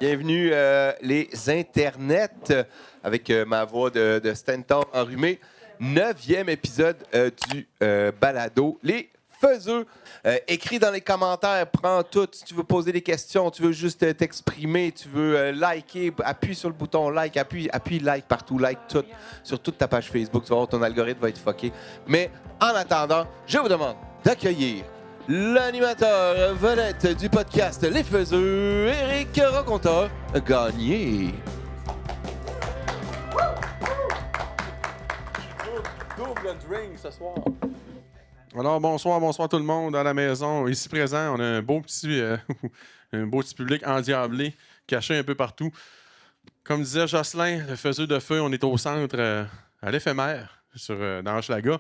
Bienvenue les internets avec ma voix de Stentor enrhumé. 9e épisode du balado Les Faiseux. Écris dans les commentaires, prends tout. Si tu veux poser des questions, tu veux juste t'exprimer, tu veux liker, appuie sur le bouton like, appuie like partout, like tout, sur toute ta page Facebook. Tu vas voir, ton algorithme va être fucké. Mais en attendant, je vous demande d'accueillir l'animateur vedette du podcast Les Faiseux, Éric Raconteur-Gagné. Double drink ce soir. Alors, bonsoir tout le monde à la maison. Ici présent, on a un beau petit public endiablé, caché un peu partout. Comme disait Jocelyn, le faiseux de feu, on est au centre, à l'éphémère, dans Hochelaga.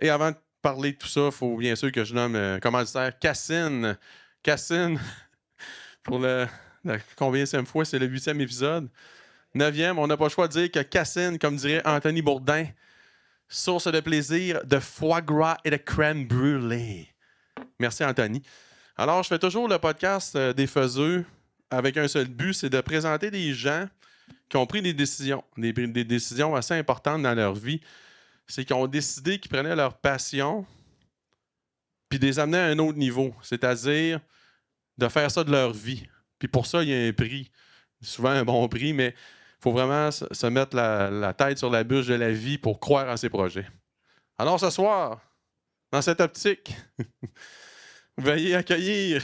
Et avant de parler de tout ça, il faut bien sûr que je nomme commanditaire Cassine. Cassine, pour la combienième fois, c'est le 8e épisode. 9e, on n'a pas le choix de dire que Cassine, comme dirait Anthony Bourdain, source de plaisir, de foie gras et de crème brûlée. Merci, Anthony. Alors, je fais toujours le podcast des faiseux avec un seul but, c'est de présenter des gens qui ont pris des décisions, des décisions assez importantes dans leur vie. C'est qu'ils ont décidé qu'ils prenaient leur passion puis de les amener à un autre niveau, c'est-à-dire de faire ça de leur vie. Puis pour ça, il y a un prix, souvent un bon prix, mais il faut vraiment se mettre la tête sur la bûche de la vie pour croire en ses projets. Alors ce soir, dans cette optique, veuillez accueillir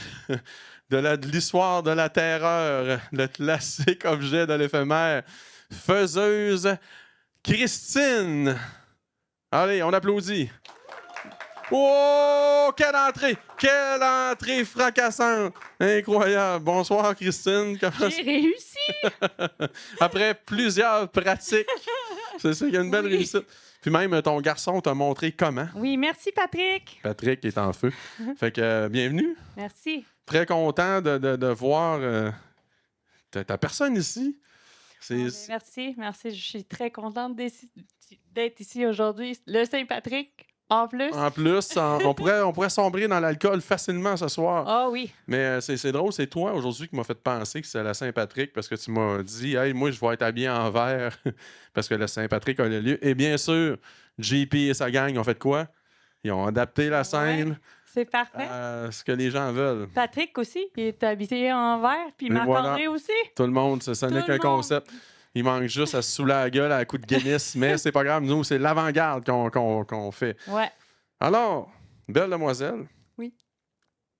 de l'histoire de la terreur, le classique objet de l'éphémère, faiseuse Christine. Allez, on applaudit. Oh, quelle entrée! Quelle entrée fracassante! Incroyable! Bonsoir, Christine. J'ai réussi! Après plusieurs pratiques, c'est ça, il y a une belle réussite. Puis même, ton garçon t'a montré comment. Oui, merci, Patrick. Patrick est en feu. Fait que, bienvenue. Merci. Très content de voir ta personne ici. Merci. Je suis très contente d'être ici aujourd'hui. Le Saint-Patrick, en plus. En plus, on pourrait sombrer dans l'alcool facilement ce soir. Ah oui. Mais c'est drôle, c'est toi aujourd'hui qui m'a fait penser que c'est la Saint-Patrick parce que tu m'as dit, hey, moi, je vais être habillé en vert parce que le Saint-Patrick a le lieu. Et bien sûr, JP et sa gang ont fait quoi? Ils ont adapté la scène C'est parfait. à ce que les gens veulent. Patrick aussi, il est habillé en vert, puis Et Marc-André voilà. aussi. Tout le monde, ça n'est Tout qu'un le monde. concept. Il manque juste à se saouler la gueule à coup de Guinness, mais c'est pas grave, nous, c'est l'avant-garde qu'on fait. Ouais. Alors, belle demoiselle. Oui.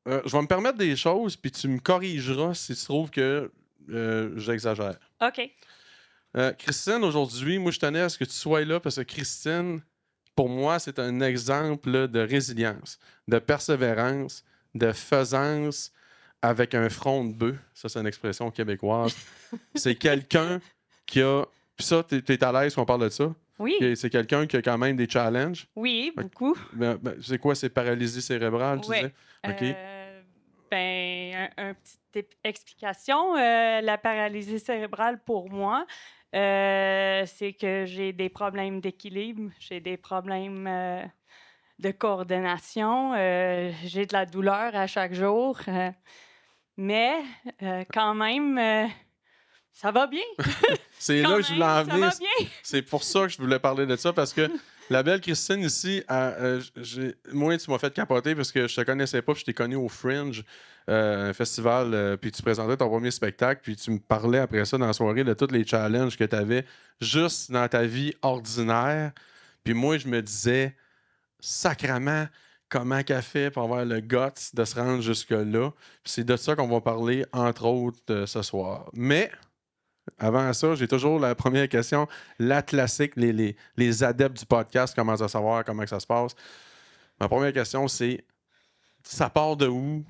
Je vais me permettre des choses, puis tu me corrigeras si tu trouves que j'exagère. OK. Christine, aujourd'hui, moi, je tenais à ce que tu sois là parce que Christine, pour moi, c'est un exemple là, de résilience, de persévérance, de faisance avec un front de bœuf. Ça, c'est une expression québécoise. C'est quelqu'un qui a... Puis ça, t'es à l'aise qu'on parle de ça? Oui. C'est quelqu'un qui a quand même des challenges. Oui, beaucoup. C'est quoi, c'est paralysie cérébrale, tu Ouais. disais? OK. Un petit explication. La paralysie cérébrale, pour moi, c'est que j'ai des problèmes d'équilibre, j'ai des problèmes de coordination, j'ai de la douleur à chaque jour, mais quand même, ça va bien. C'est Quand là que je voulais en même, ça venir. va bien. C'est pour ça que je voulais parler de ça, parce que la belle Christine ici, moi, tu m'as fait capoter parce que je te connaissais pas, puis je t'ai connu au Fringe, un festival, puis tu présentais ton premier spectacle, puis tu me parlais après ça dans la soirée de tous les challenges que tu avais juste dans ta vie ordinaire. Puis moi, je me disais, sacrement, comment qu'elle fait pour avoir le guts de se rendre jusque-là. Puis c'est de ça qu'on va parler, entre autres, ce soir. Mais... avant ça, j'ai toujours la première question, la classique, les adeptes du podcast commencent à savoir comment que ça se passe. Ma première question, c'est, ça part de où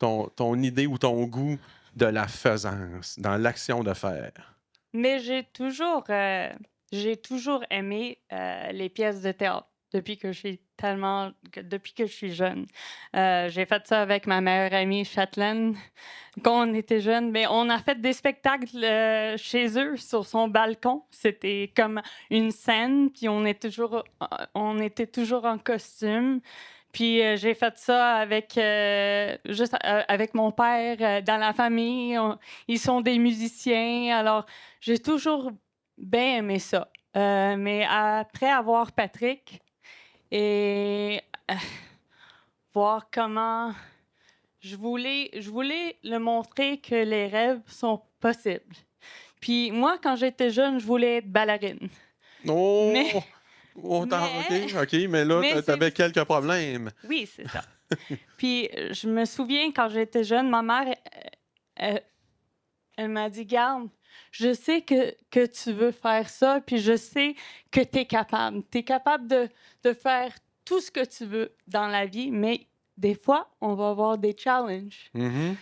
ton idée ou ton goût de la faisance, dans l'action de faire? Mais j'ai toujours aimé les pièces de théâtre depuis que je suis jeune. J'ai fait ça avec ma meilleure amie Châtelaine quand on était jeunes. Mais on a fait des spectacles chez eux sur son balcon. C'était comme une scène, puis on était toujours en costume. Puis j'ai fait ça avec juste avec mon père dans la famille. Ils sont des musiciens, alors j'ai toujours bien aimé ça. Mais après avoir Patrick et voir comment je voulais le montrer que les rêves sont possibles. Puis moi, quand j'étais jeune, je voulais être ballerine. Oh! Mais- OK, mais là, mais t'avais c'est- quelques problèmes. Oui, c'est ça. Puis je me souviens, quand j'étais jeune, ma mère, elle m'a dit, garde, je sais que tu veux faire ça, puis je sais que tu es capable. Tu es capable de faire tout ce que tu veux dans la vie, mais des fois, on va avoir des challenges. Mhm.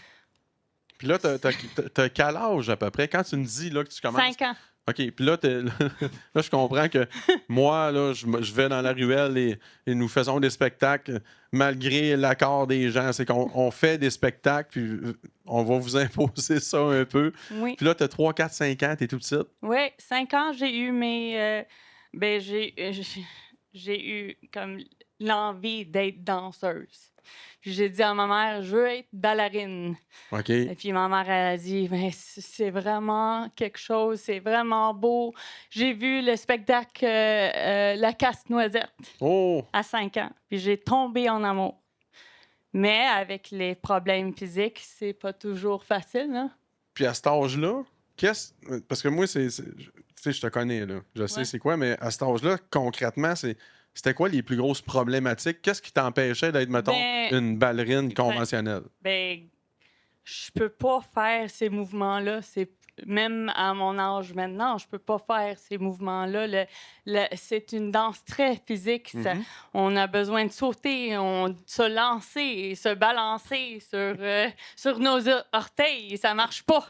Puis là, t'as quel âge à peu près? Quand tu me dis là, que tu commences. 5 ans. OK, puis là, là, je comprends que moi, là, je vais dans la ruelle et nous faisons des spectacles malgré l'accord des gens. C'est qu'on fait des spectacles, puis on va vous imposer ça un peu. Oui. Puis là, tu as 3, 4, 5 ans, tu es tout petite. Oui, 5 ans, j'ai eu mes. Ben, j'ai eu comme l'envie d'être danseuse. Puis j'ai dit à ma mère, je veux être ballerine. OK. Et puis ma mère, elle a dit, ben, c'est vraiment quelque chose, c'est vraiment beau. J'ai vu le spectacle La Casse-Noisette Oh! à 5 ans. Puis j'ai tombé en amour. Mais avec les problèmes physiques, c'est pas toujours facile, hein? Puis à cet âge-là, parce que moi, tu sais, je te connais, là. Je sais Ouais. c'est quoi, mais à cet âge-là, concrètement, c'était quoi les plus grosses problématiques? Qu'est-ce qui t'empêchait d'être, mettons, Ben, une ballerine conventionnelle? Ben, je peux pas faire ces mouvements-là. Même à mon âge maintenant, je peux pas faire ces mouvements-là. C'est une danse très physique. Mhm. On a besoin de sauter, se lancer, se balancer sur nos orteils. Ça marche pas.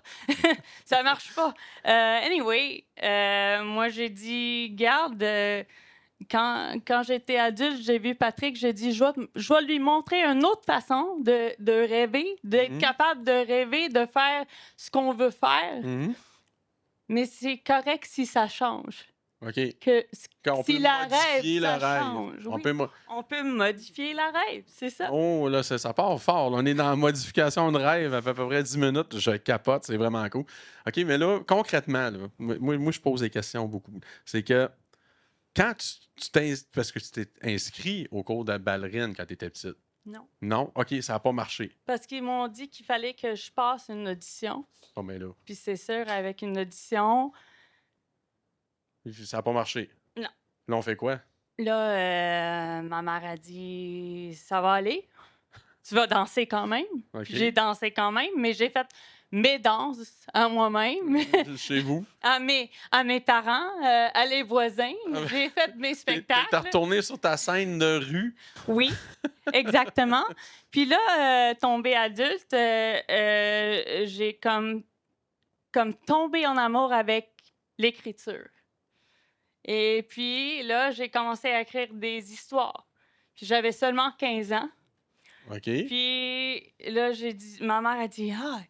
Ça marche pas. Anyway, moi j'ai dit, garde. Quand j'étais adulte, j'ai vu Patrick, j'ai dit, je vais lui montrer une autre façon de rêver, d'être Mhm. capable de rêver, de faire ce qu'on veut faire. Mhm. Mais c'est correct si ça change. OK. Que Qu'on si peut la modifier rêve, le ça rêve. change. On Oui. peut On peut modifier la rêve, c'est ça. Oh, là, ça part fort. Là. On est dans la modification de rêve à peu près 10 minutes. Je capote, c'est vraiment cool. OK, mais là, concrètement, là, moi, je pose des questions beaucoup. C'est que quand parce que tu t'es inscrit au cours de la ballerine quand tu étais petite. Non. Non? OK, ça n'a pas marché. Parce qu'ils m'ont dit qu'il fallait que je passe une audition. Oh, mais là, Puis c'est sûr, avec une audition, ça n'a pas marché. Non. Là, on fait quoi? là, ma mère a dit, ça va aller. Tu vas danser quand même. OK. Puis j'ai dansé quand même, mais j'ai fait mes danses à moi-même, Chez vous? à mes parents, à les voisins. J'ai fait mes T'es spectacles. retourné sur ta scène de rue? Oui, exactement. Puis là, tombée adulte, j'ai comme tombé en amour avec l'écriture. Et puis là, j'ai commencé à écrire des histoires. Puis j'avais seulement 15 ans. OK. Puis là, ma mère a dit, ah,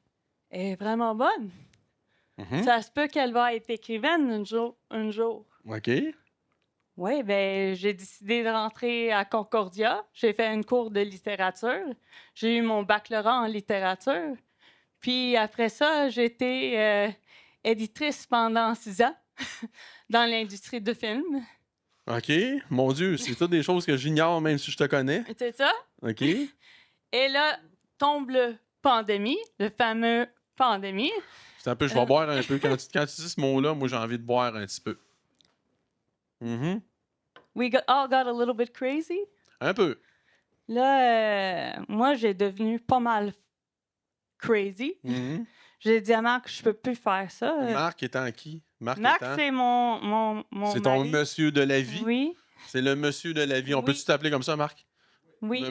elle est vraiment bonne. Mhm. Ça se peut qu'elle va être écrivaine un jour. OK. Oui, ben j'ai décidé de rentrer à Concordia. J'ai fait une cours de littérature. J'ai eu mon baccalauréat en littérature. Puis après ça, j'ai été éditrice pendant 6 ans dans l'industrie du film. OK. Mon Dieu, c'est toutes des choses que j'ignore même si je te connais. C'est ça. OK. Et là, tombe le pandémie, le fameux pandémie. C'est un peu, je vais boire un peu. Quand tu dis ce mot-là, moi, j'ai envie de boire un petit peu. Mhm. All got a little bit crazy. Un peu. Là, moi, j'ai devenu pas mal crazy. Mhm. J'ai dit à Marc, je peux plus faire ça. Marc étant qui? Marc étant... C'est mon C'est ton mari. monsieur de la vie? Oui, C'est le monsieur de la vie. On Oui. peut-tu t'appeler comme ça, Marc? oui.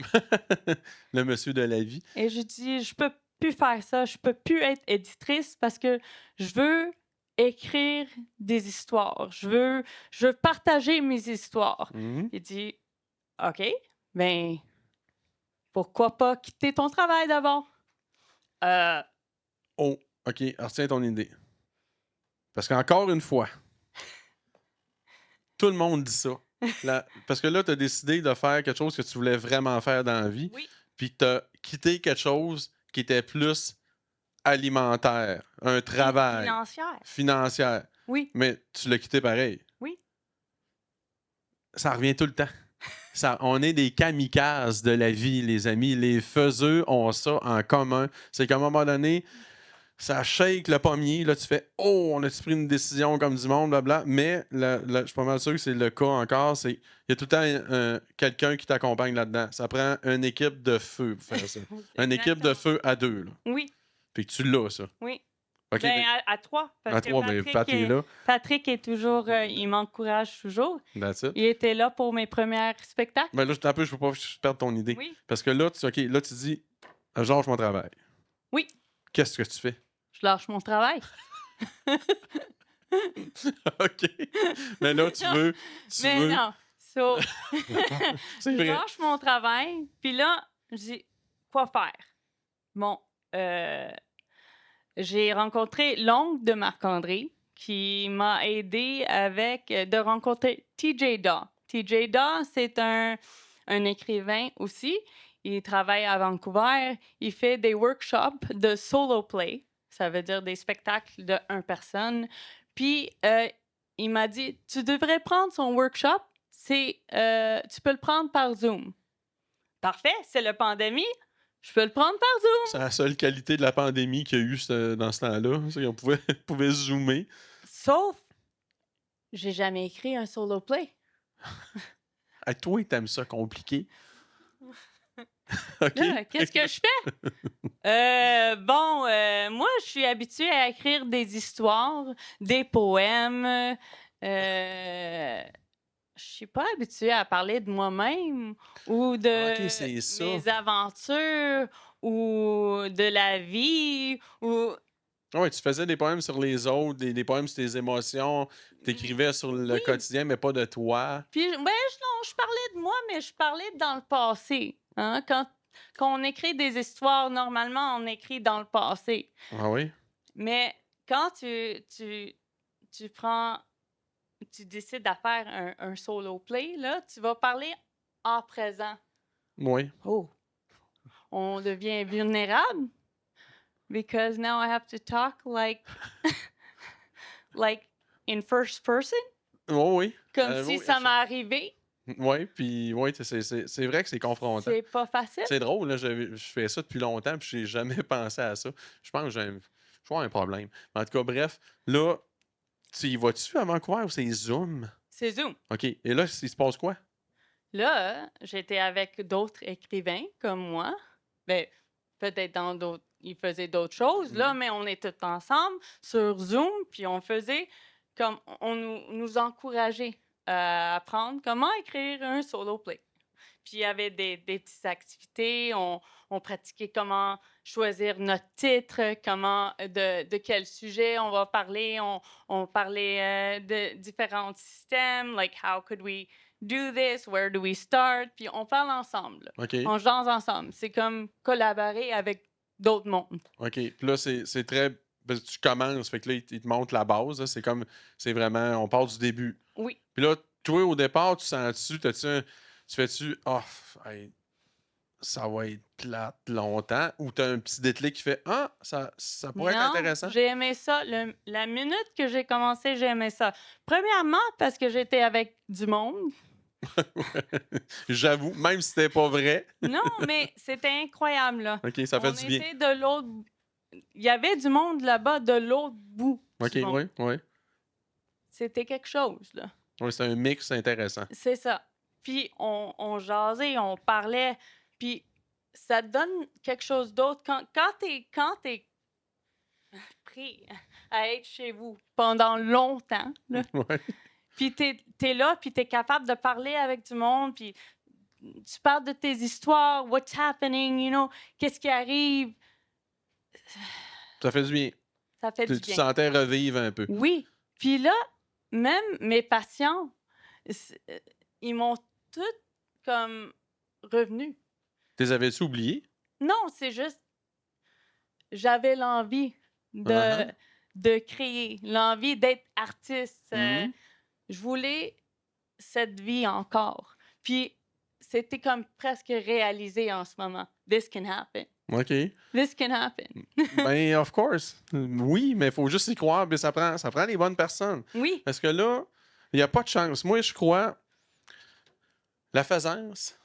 Le monsieur de la vie. Et je dis, je peux plus faire ça. Je peux plus être éditrice parce que je veux écrire des histoires. Je veux partager mes histoires. Mhm. Il dit, OK, ben, pourquoi pas quitter ton travail d'abord? Oh, OK. Alors, retiens ton idée. Parce qu'encore une fois, tout le monde dit ça. Parce que là, tu as décidé de faire quelque chose que tu voulais vraiment faire dans la vie, Oui, puis tu as quitté quelque chose qui était plus alimentaire, un travail, financière. financier, Oui, mais tu l'as quitté pareil. oui. Ça revient tout le temps. On est des kamikazes de la vie, les amis. Les faiseux ont ça en commun. C'est qu'à un moment donné, ça shake le pommier. Là, tu fais Oh, on a-tu pris une décision comme du monde, blabla. Mais je suis pas mal sûr que c'est le cas encore. Il y a tout le temps quelqu'un qui t'accompagne là-dedans. Ça prend une équipe de feu pour faire ça. Une équipe de Exactement. feu à 2. Là. Oui, Puis que tu l'as, ça. oui. OK. Ben, à 3, parce À que 3, mais Pat est là. Patrick est toujours, il m'encourage toujours. That's it. Il était là pour mes premiers spectacles. Mais là, un peu, je veux pas perdre ton idée. Oui, Parce que là, là, tu dis je lâche mon travail. oui, Qu'est-ce que tu fais? je lâche mon travail. OK. Mais là, tu veux. Mais non, so, C'est je vrai. lâche mon travail, puis là, je dis, quoi faire? Bon, j'ai rencontré l'oncle de Marc-André qui m'a aidé de rencontrer TJ Daw. TJ Daw, c'est un écrivain aussi. Il travaille à Vancouver. Il fait des workshops de solo play. Ça veut dire des spectacles de 1 personne. Puis, il m'a dit, tu devrais prendre son workshop. Tu peux le prendre par Zoom. Parfait, c'est la pandémie. Je peux le prendre par Zoom. C'est la seule qualité de la pandémie qu'il y a eu dans ce temps-là. C'est qu'on pouvait zoomer. Sauf, j'ai jamais écrit un solo play. À toi, t'aimes ça compliqué. OK. Là, qu'est-ce que je fais? Moi, je suis habituée à écrire des histoires, des poèmes. Je suis pas habituée à parler de moi-même ou de OK, c'est ça. mes aventures ou de la vie ou Ouais, tu faisais des poèmes sur les autres, des poèmes sur tes émotions. T'écrivais sur le Oui. quotidien, mais pas de toi. Puis, non, je parlais de moi, mais je parlais dans le passé. Hein? Quand on écrit des histoires, normalement, on écrit dans le passé. Ah oui? Mais quand tu décides de faire un solo play, là, tu vas parler en présent. Oui. Oh. On devient vulnérable because now I have to talk like in first person, Oui. comme si oui, ça m'est arrivé. Oui, puis oui, c'est vrai que c'est confrontant. C'est pas facile. C'est drôle, là, je fais ça depuis longtemps, puis j'ai jamais pensé à ça. Je pense que je vais avoir un problème. En tout cas, bref, là, tu y vas-tu à Vancouver ou c'est Zoom? C'est Zoom. OK. Et là, il se passe quoi? Là, j'étais avec d'autres écrivains comme moi. Ben, peut-être dans d'autres. Ils faisaient d'autres choses, là, mais on est tous ensemble sur Zoom, puis on faisait comme. On nous encourageait à apprendre comment écrire un solo play. Puis il y avait des petites activités, on pratiquait comment choisir notre titre, de quel sujet on va parler. On parlait de différents systèmes, like how could we do this, where do we start, puis on parle ensemble. Là. OK. On jase ensemble. C'est comme collaborer avec d'autres mondes. OK. Puis là, c'est très. Parce que tu commences, fait que là, il te montre la base. Là, c'est vraiment. On part du début. Oui. Puis là, toi, au départ, tu sens-tu, tu fais-tu, hey, ça va être plate longtemps, ou tu as un petit déclic qui fait, ça pourrait être Non, intéressant? j'ai aimé ça. La minute que j'ai commencé, j'ai aimé ça. Premièrement, parce que j'étais avec du monde. J'avoue, même si c'était pas vrai. Non, mais c'était incroyable, là. OK, ça fait On du bien. était de l'autre... Il y avait du monde là-bas de l'autre bout. OK, du monde. oui. C'était quelque chose, là. Oui, c'est un mix intéressant. C'est ça. Puis on jasait, on parlait, puis ça te donne quelque chose d'autre. Quand t'es pris à être chez vous pendant longtemps, là, Ouais. puis t'es là, puis t'es capable de parler avec du monde, puis tu parles de tes histoires, what's happening, qu'est-ce qui arrive. Ça fait du bien. Ça fait du Tu bien. sentais revivre un peu. Oui. Puis là, même mes patients, ils m'ont tous comme revenus. T'es avais-tu oublié? Non, c'est juste, j'avais l'envie Uh-huh. de créer, l'envie d'être artiste. Mhm. Je voulais cette vie encore. Puis, c'était comme presque réalisé en ce moment. This can happen. OK. This can happen. Ben, of course. Oui, mais il faut juste y croire, mais ça prend les bonnes personnes. Oui. Parce que là, il n'y a pas de chance. Moi, je crois, la faisance,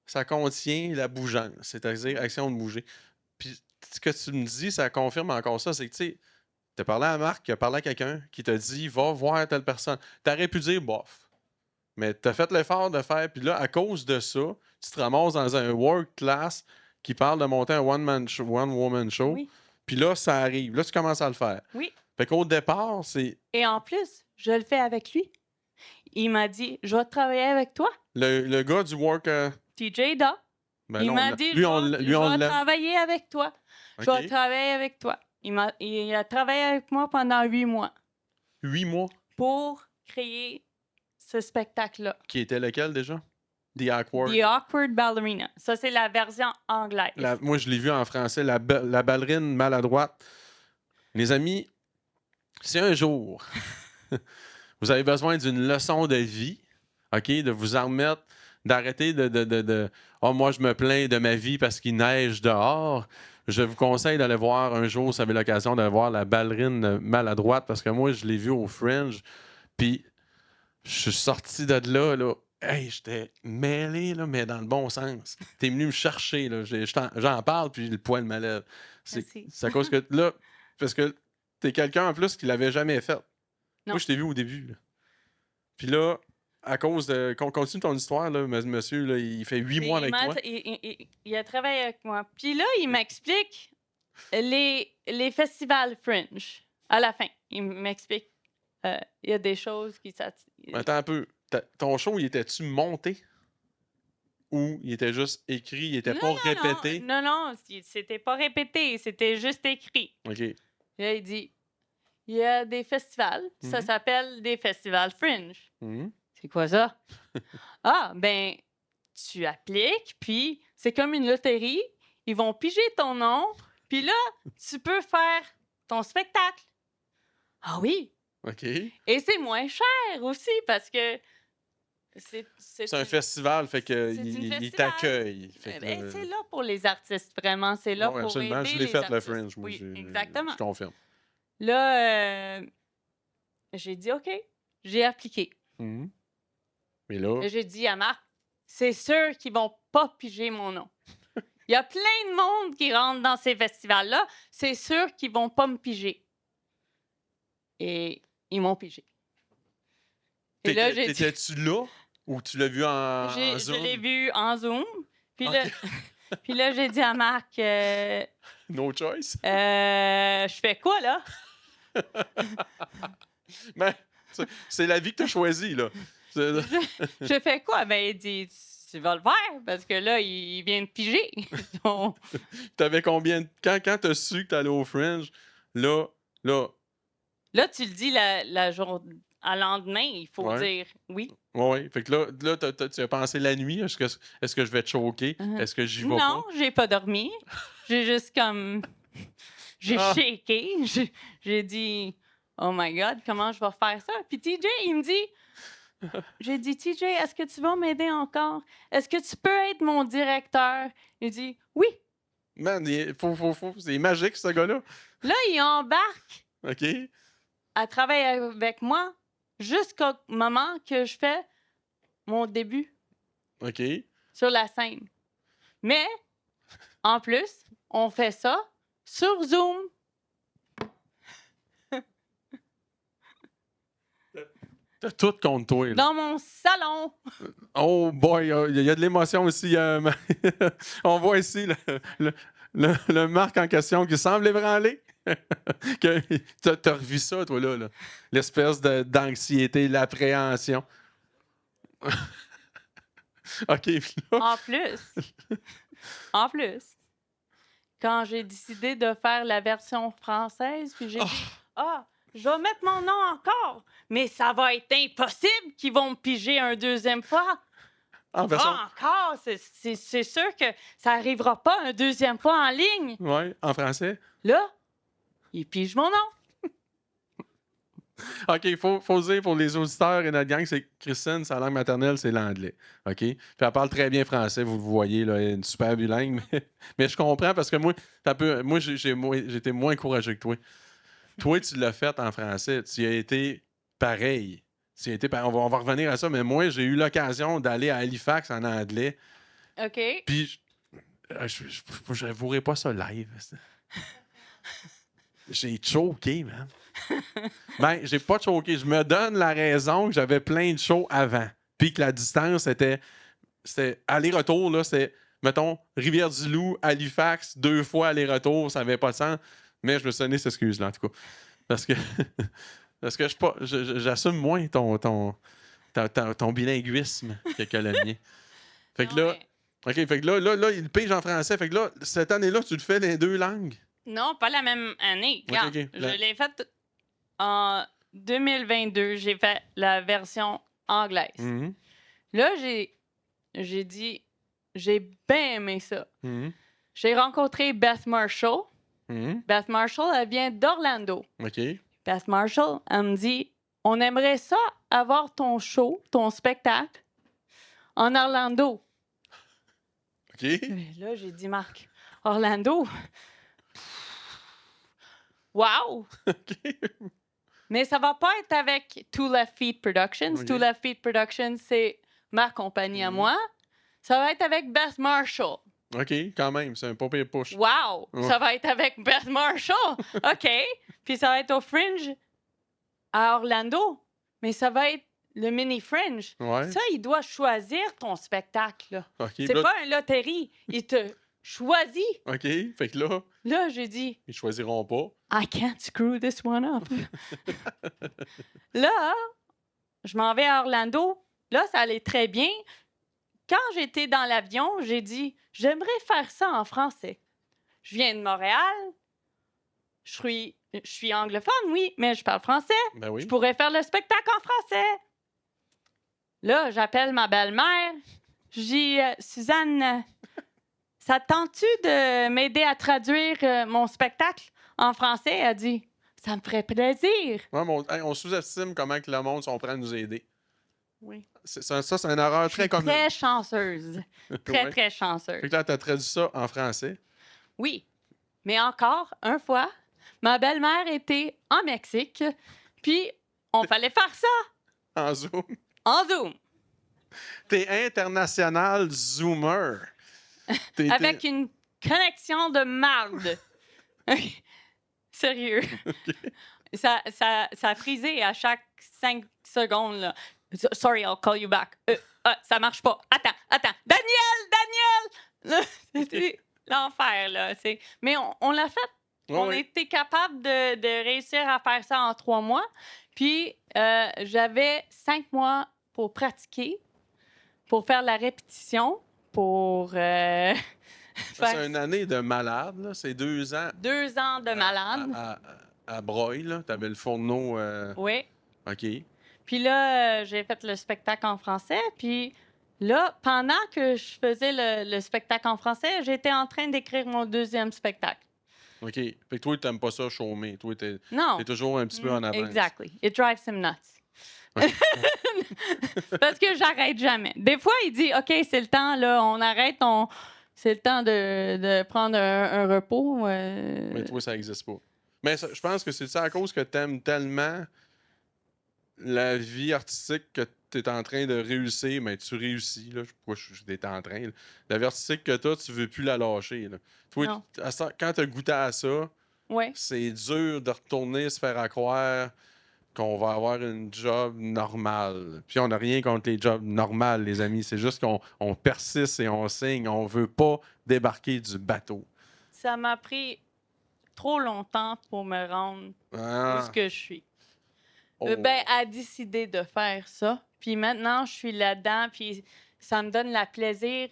ça contient la bougeance, c'est-à-dire action de bouger. Puis, ce que tu me dis, ça confirme encore ça, c'est que, tu sais, tu as parlé à Marc, tu as parlé à quelqu'un qui t'a dit, va voir telle personne. Tu aurais pu dire, bof. Mais tu as fait l'effort de faire, puis là, à cause de ça, tu te ramasses dans un work class qui parle de monter un one-woman show. Oui. Puis là, ça arrive. Là, tu commences à le faire. Oui. Fait qu'au départ, c'est Et en plus, je le fais avec lui. Il m'a dit, je vais travailler avec toi, le gars du work. TJ Da. Ben Il non, m'a dit, lui, on je l'aime. vais travailler avec toi. Je OK. vais travailler avec toi. Il a travaillé avec moi pendant 8 mois 8 mois. pour créer ce spectacle-là. Qui était lequel déjà? The Awkward. The Awkward Ballerina. Ça, c'est la version anglaise. Moi, je l'ai vu en français, la ballerine maladroite. Les amis, si un jour vous avez besoin d'une leçon de vie, OK, de vous en remettre, d'arrêter de oh, moi, je me plains de ma vie parce qu'il neige dehors. Je vous conseille d'aller voir un jour, si vous avez l'occasion d'aller voir la ballerine maladroite, parce que moi, je l'ai vu au Fringe, puis je suis sorti de là. Hey, j'étais mêlé, là, mais dans le bon sens. T'es venu me chercher, là. J'en parle, puis le poil me lève. Merci. C'est à cause que, là, parce que t'es quelqu'un en plus qui l'avait jamais fait. Non. Moi, je t'ai vu au début, là. Puis là, à cause de... Continue ton histoire, là, monsieur, là, il fait 8 mois avec toi. Il a travaillé avec moi. Puis là, il m'explique les festivals Fringe. À la fin, il m'explique il y a des choses qui s'attirent. Attends un peu. Ton show, il était-tu monté? Ou il était juste écrit, il était pas répété? Non, c'était pas répété, c'était juste écrit. OK. Là, il dit, il y a des festivals, ça s'appelle des festivals Fringe. Mhm. C'est quoi ça? Ah, ben, tu appliques, puis c'est comme une loterie. Ils vont piger ton nom, puis là, tu peux faire ton spectacle. Ah oui? OK. Et c'est moins cher aussi, parce que C'est un festival, fait que c'est une il festival. t'accueille. C'est là pour les artistes, vraiment. C'est là Ouais, pour absolument. aider Je l'ai les fait, le artistes. Fringe. Moi, Oui, exactement. Je confirme. Là, j'ai dit OK. J'ai appliqué. Mhm. Mais là, Et j'ai dit à Marc, c'est sûr qu'ils vont pas piger mon nom. Il y a plein de monde qui rentre dans ces festivals-là. C'est sûr qu'ils vont pas me piger. Et ils m'ont pigé. Et là, j'ai dit... t'étais-tu là ou tu l'as vu en Zoom? Je l'ai vu en Zoom. Puis OK. là, puis là, j'ai dit à Marc, No choice. je fais quoi, là? Mais c'est la vie que tu as choisie, là. Je fais quoi? Ben, il dit, tu vas le faire, parce que là, il vient de piger. Donc, T'avais combien de... Quand t'as su que t'allais au Fringe, là... là, tu le dis la journée... À lendemain, il faut Ouais. dire oui. Ouais. Fait que là tu as pensé la nuit, est-ce que je vais te choquer? Est-ce que j'y vais Non, pas? j'ai pas dormi. J'ai juste comme... J'ai Ah. shaké. J'ai dit, oh my God, comment je vais faire ça? Puis TJ, il me dit... J'ai dit, TJ, est-ce que tu vas m'aider encore? Est-ce que tu peux être mon directeur? Il dit, oui. Man, c'est magique, ce gars-là. Là, il embarque OK? à travailler avec moi jusqu'au moment que je fais mon début OK. sur la scène. Mais, en plus, on fait ça sur Zoom. T'as tout contre toi, là. Dans mon salon. Oh boy, il y a de l'émotion aussi. On voit ici le Marc en question qui semble ébranlé. T'as revu ça, toi, là. L'espèce d'anxiété, l'appréhension. OK. Puis là, En plus, quand j'ai décidé de faire la version française, puis j'ai dit, je vais mettre mon nom encore, mais ça va être impossible qu'ils vont me piger un deuxième fois. en version... Encore, c'est sûr que ça n'arrivera pas un deuxième fois en ligne. Ouais, en français. Là, ils pigent mon nom. OK, il faut dire pour les auditeurs et notre gang, c'est que Christine, sa langue maternelle, c'est l'anglais. OK? Puis elle parle très bien français, vous le voyez, là, elle est une super bilingue. Mais je comprends parce que moi, j'étais moins courageux que toi. Toi, tu l'as fait en français. Tu as été pareil. On va revenir à ça, mais moi, j'ai eu l'occasion d'aller à Halifax en anglais. OK. Puis, je n'avouerai pas ça live. J'ai choqué, man. Ben, j'ai pas choqué. Je me donne la raison que j'avais plein de shows avant. Puis que la distance c'était aller-retour, là, c'est, mettons, Rivière-du-Loup, Halifax, 2 fois aller-retour, ça n'avait pas de sens. Mais je me suis donné cette excuse-là, en tout cas. Parce que, parce que j'assume moins ton bilinguisme que le mien. Fait que Non, là, OK, fait que là, il pige en français. Fait que là, cette année-là, tu le fais les 2 langues? non, pas la même année. OK, Regarde, OK. je l'ai faite en 2022. J'ai fait la version anglaise. Mhm, Là, j'ai dit, j'ai bien aimé ça. mhm, J'ai rencontré Beth Marshall. mhm. Beth Marshall, elle vient d'Orlando. OK. Beth Marshall, elle me dit, on aimerait ça avoir ton show, ton spectacle en Orlando. OK. Mais là, j'ai dit, Marc, Orlando? Wow! OK. Mais ça va pas être avec Two Left Feet Productions. Ok. Two Left Feet Productions, c'est ma compagnie à Mhm. moi. Ça va être avec Beth Marshall. OK, quand même, c'est un pas pire push. Wow! Ouais. Ça va être avec Beth Marshall. OK. Puis ça va être au Fringe à Orlando. Mais ça va être le mini Fringe. Ouais. Ça, il doit choisir ton spectacle. Là. OK. C'est là- pas une loterie. Il te choisit. OK, fait que là, Là, j'ai dit, ils choisiront pas. I can't screw this one up. Là, je m'en vais à Orlando. Là, ça allait très bien. Quand j'étais dans l'avion, j'ai dit, j'aimerais faire ça en français. Je viens de Montréal. Je suis anglophone, oui, mais je parle français. Ben oui. Je pourrais faire le spectacle en français. Là, j'appelle ma belle-mère. Je dis, Suzanne, ça te tente-tu de m'aider à traduire mon spectacle en français? Elle dit, ça me ferait plaisir. Ouais, mais on sous-estime comment que le monde sont prêts à nous aider. Oui. Ça, c'est une erreur Je suis très commune. très chanceuse. Très, Ouais. très chanceuse. Fait que là, t'as traduit ça en français. Oui. Mais encore, une fois, ma belle-mère était en Mexique, puis on fallait faire ça En Zoom. en Zoom, T'es international Zoomer. avec une connexion de marde. Sérieux. Ça a frisé à chaque 5 secondes. Là. Sorry, I'll call you back. Ça marche pas. Attends. Daniel! Là, c'était l'enfer, là. Mais on l'a fait. On était capable de réussir à faire ça en 3 mois. Puis, j'avais 5 mois pour pratiquer, pour faire la répétition, pour C'est faire une année de malade, là. C'est 2 ans 2 ans de malade. à Breuil, là. T'avais le fourneau. Oui. OK. Puis là, j'ai fait le spectacle en français. Puis là, pendant que je faisais le spectacle en français, j'étais en train d'écrire mon 2e spectacle. OK. Fait que toi, t'aimes pas ça chômer. Toi, t'es Non. toujours un petit peu en avance. Exactly. It drives him nuts. OK. Parce que j'arrête jamais. Des fois, il dit, OK, c'est le temps, là, on arrête, c'est le temps de prendre un repos. Mais toi, ça n'existe pas. Mais je pense que c'est ça à cause que t'aimes tellement la vie artistique que tu es en train de réussir, mais tu réussis. Là. Pourquoi je suis en train? Là. La vie artistique que tu as, tu veux plus la lâcher. Là. Toi, Non. quand tu as goûté à ça, Ouais. c'est dur de retourner se faire croire qu'on va avoir une job normale. Puis on n'a rien contre les jobs normales, les amis. C'est juste qu'on persiste et on signe. On veut pas débarquer du bateau. Ça m'a pris trop longtemps pour me rendre où ce que je suis. Oh. Ben, à décider de faire ça. Puis maintenant, je suis là-dedans, puis ça me donne la plaisir.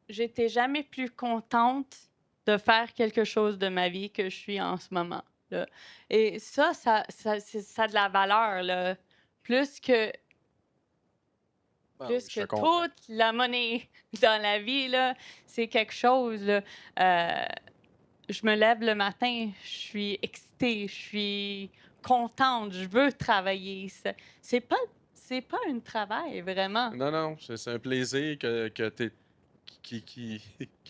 J'étais jamais plus contente de faire quelque chose de ma vie que je suis en ce moment. Là. Et ça a de la valeur, là. Plus que toute la monnaie dans la vie, là, c'est quelque chose, là. je me lève le matin, je suis excitée, je suis contente, je veux travailler. C'est pas un travail, vraiment. Non, non, c'est un plaisir que qui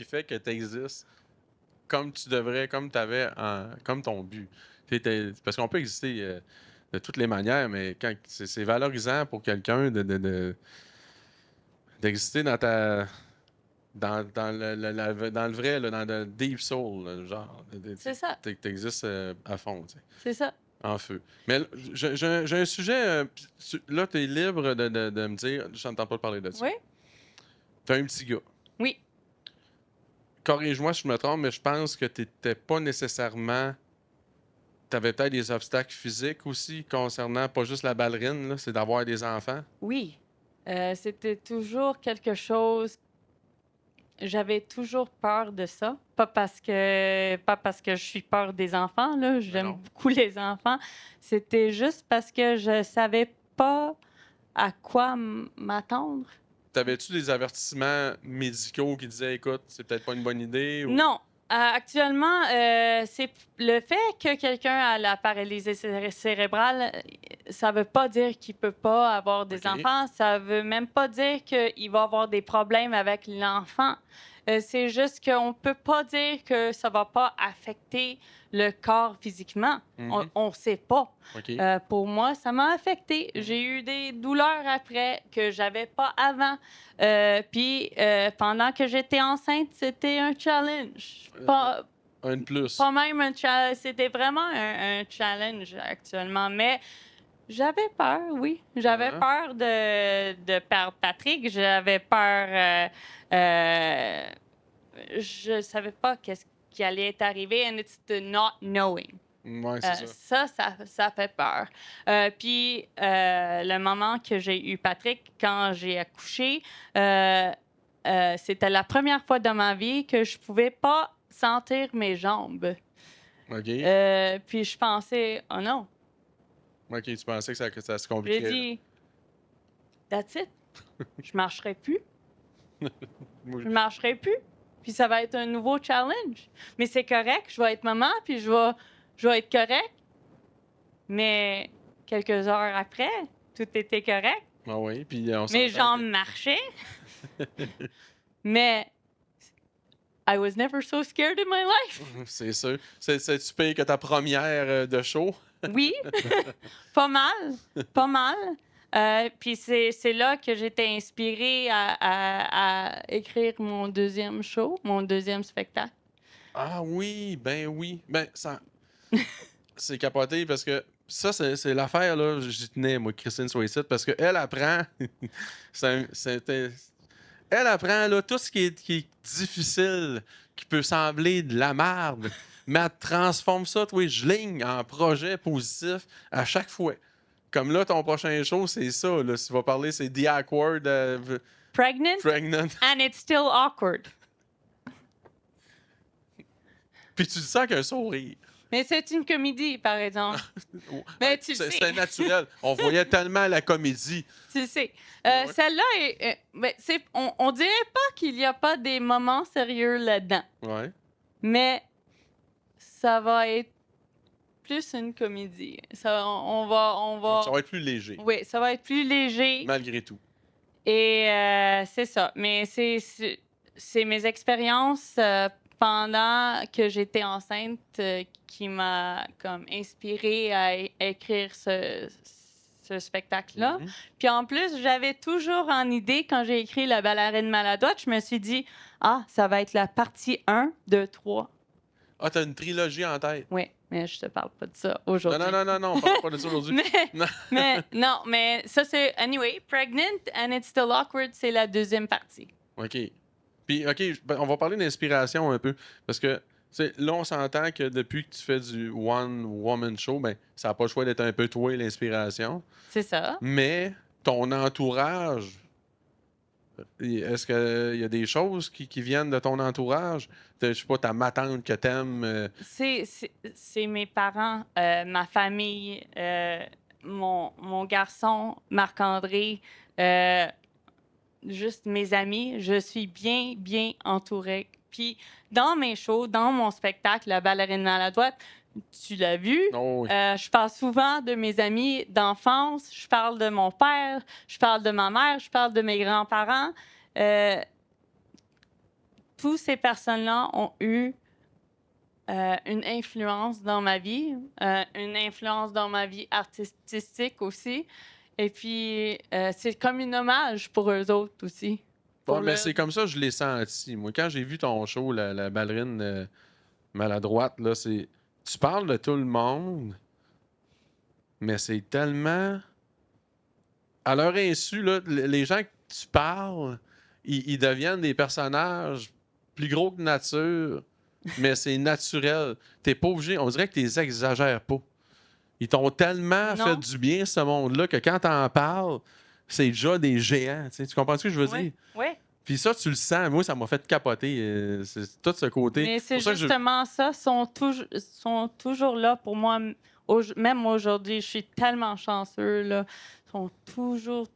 fait que tu existes comme tu devrais, comme tu avais, comme ton but. Parce qu'on peut exister de toutes les manières, mais quand c'est valorisant pour quelqu'un d'exister dans ta. Dans dans le vrai, là, dans le deep soul, là, genre. C'est ça, T'existes à fond, tu sais, c'est ça. en feu. Mais là, j'ai un sujet. Là, tu es libre de me dire. Je n'entends pas parler de ça. Oui? Tu as un petit gars. Oui. Corrige-moi si je me trompe, mais je pense que tu n'étais pas nécessairement. Tu avais peut-être des obstacles physiques aussi concernant pas juste la ballerine, là, c'est d'avoir des enfants. Oui. C'était toujours quelque chose. J'avais toujours peur de ça. Pas parce que je suis peur des enfants, là. J'aime non. beaucoup les enfants. C'était juste parce que je savais pas à quoi m'attendre. T'avais-tu des avertissements médicaux qui disaient, écoute, c'est peut-être pas une bonne idée? Ou... Non. Actuellement, c'est le fait que quelqu'un a la paralysie cérébrale, ça veut pas dire qu'il peut pas avoir des OK. enfants. Ça veut même pas dire qu'il va avoir des problèmes avec l'enfant. C'est juste qu'on peut pas dire que ça va pas affecter le corps physiquement. Mhm. On sait pas. OK. Pour moi, ça m'a affecté. J'ai eu des douleurs après que j'avais pas avant. Puis pendant que j'étais enceinte, c'était un challenge. Un de plus. Pas même un challenge. C'était vraiment un challenge actuellement. Mais j'avais peur, oui. J'avais Ah. peur de perdre Patrick. J'avais peur. Je savais pas qu'est-ce qui allait être arrivé. And it's the not knowing. Ouais, c'est ça. Ça fait peur. Puis, le moment que j'ai eu Patrick, quand j'ai accouché, c'était la première fois dans ma vie que je pouvais pas sentir mes jambes. OK. Puis, je pensais, oh non. OK, tu pensais que ça se J'ai compliquait. dit, that's it. Je marcherai plus. Moi, Je marcherai plus. Puis, ça va être un nouveau challenge. Mais c'est correct. Je vais être maman, puis je vais être correct. Mais quelques heures après, tout était correct. Ah oui, puis on Mes s'entend jambes marchaient. Mais I was never so scared in my life. C'est sûr. C'est-tu pire que ta première de show? Oui, pas mal. Pas mal. Puis c'est là que j'étais inspirée à écrire mon deuxième show, mon deuxième spectacle. Ah oui, ben oui. Ben, ça... c'est capoté parce que ça, c'est l'affaire, là. J'y tenais, moi, Christine Swayze, parce qu'elle apprend... Elle apprend, là, tout ce qui est difficile, qui peut sembler de la merde, mais elle transforme ça, toi, je ligne en projet positif à chaque fois. Comme là, ton prochain show, c'est ça, là. Si tu vas parler, c'est The Awkward Pregnant, Pregnant. and it's still awkward. Puis tu dis ça avec un sourire. Mais c'est une comédie, par exemple. Mais tu le sais. C'était naturel. On voyait tellement la comédie. Tu sais. Ouais. Celle-là, ben, on dirait pas qu'il n'y a pas des moments sérieux là-dedans. Ouais. Mais ça va être plus une comédie. On va... Ça va être plus léger, Oui, ça va être plus léger. malgré tout. Et c'est ça. Mais c'est mes expériences pendant que j'étais enceinte qui m'a comme inspirée à écrire ce spectacle-là. Mhm. Puis en plus, j'avais toujours en idée, quand j'ai écrit La ballerine maladroite, je me suis dit, ça va être la partie 1, 2, 3. Ah, t'as une trilogie en tête. Oui, mais je te parle pas de ça Non, aujourd'hui. non, on parle pas de ça aujourd'hui. Non. mais ça c'est... Anyway, Pregnant and It's Still Awkward, c'est la deuxième partie. OK. Puis, OK, on va parler d'inspiration un peu. Parce que, tu sais, là, on s'entend que depuis que tu fais du one-woman show, ben, ça n'a pas le choix d'être un peu toi l'inspiration. C'est ça. Mais ton entourage, est-ce qu'il y a des choses qui viennent de ton entourage? Je sais pas, ta matante que t'aimes. C'est mes parents, ma famille, mon garçon, Marc-André, juste mes amis. Je suis bien entourée Puis dans mes shows, dans mon spectacle, La ballerine maladroite, tu l'as vu, Oh, oui. je parle souvent de mes amis d'enfance, je parle de mon père, je parle de ma mère, je parle de mes grands-parents. Toutes ces personnes-là ont eu une influence dans ma vie, une influence dans ma vie artistique aussi. Et puis, c'est comme un hommage pour eux autres aussi. Ouais, mais c'est comme ça que je l'ai senti. Moi, quand j'ai vu ton show, la ballerine maladroite, là, c'est. Tu parles de tout le monde, mais c'est tellement. À leur insu, là, les gens que tu parles, ils deviennent des personnages plus gros que nature, mais c'est naturel. T'es pas obligé. On dirait que tu les exagères pas. Ils t'ont tellement Non. fait du bien, ce monde-là, que quand t'en parles, c'est déjà des géants. Tu sais. Tu comprends ce que je veux dire? Oui. Puis ça, tu le sens. Moi, ça m'a fait capoter. C'est tout ce côté. Mais c'est Pour ça que justement ça, sont toujours là pour moi. Même aujourd'hui, je suis tellement chanceux, là. Ils sont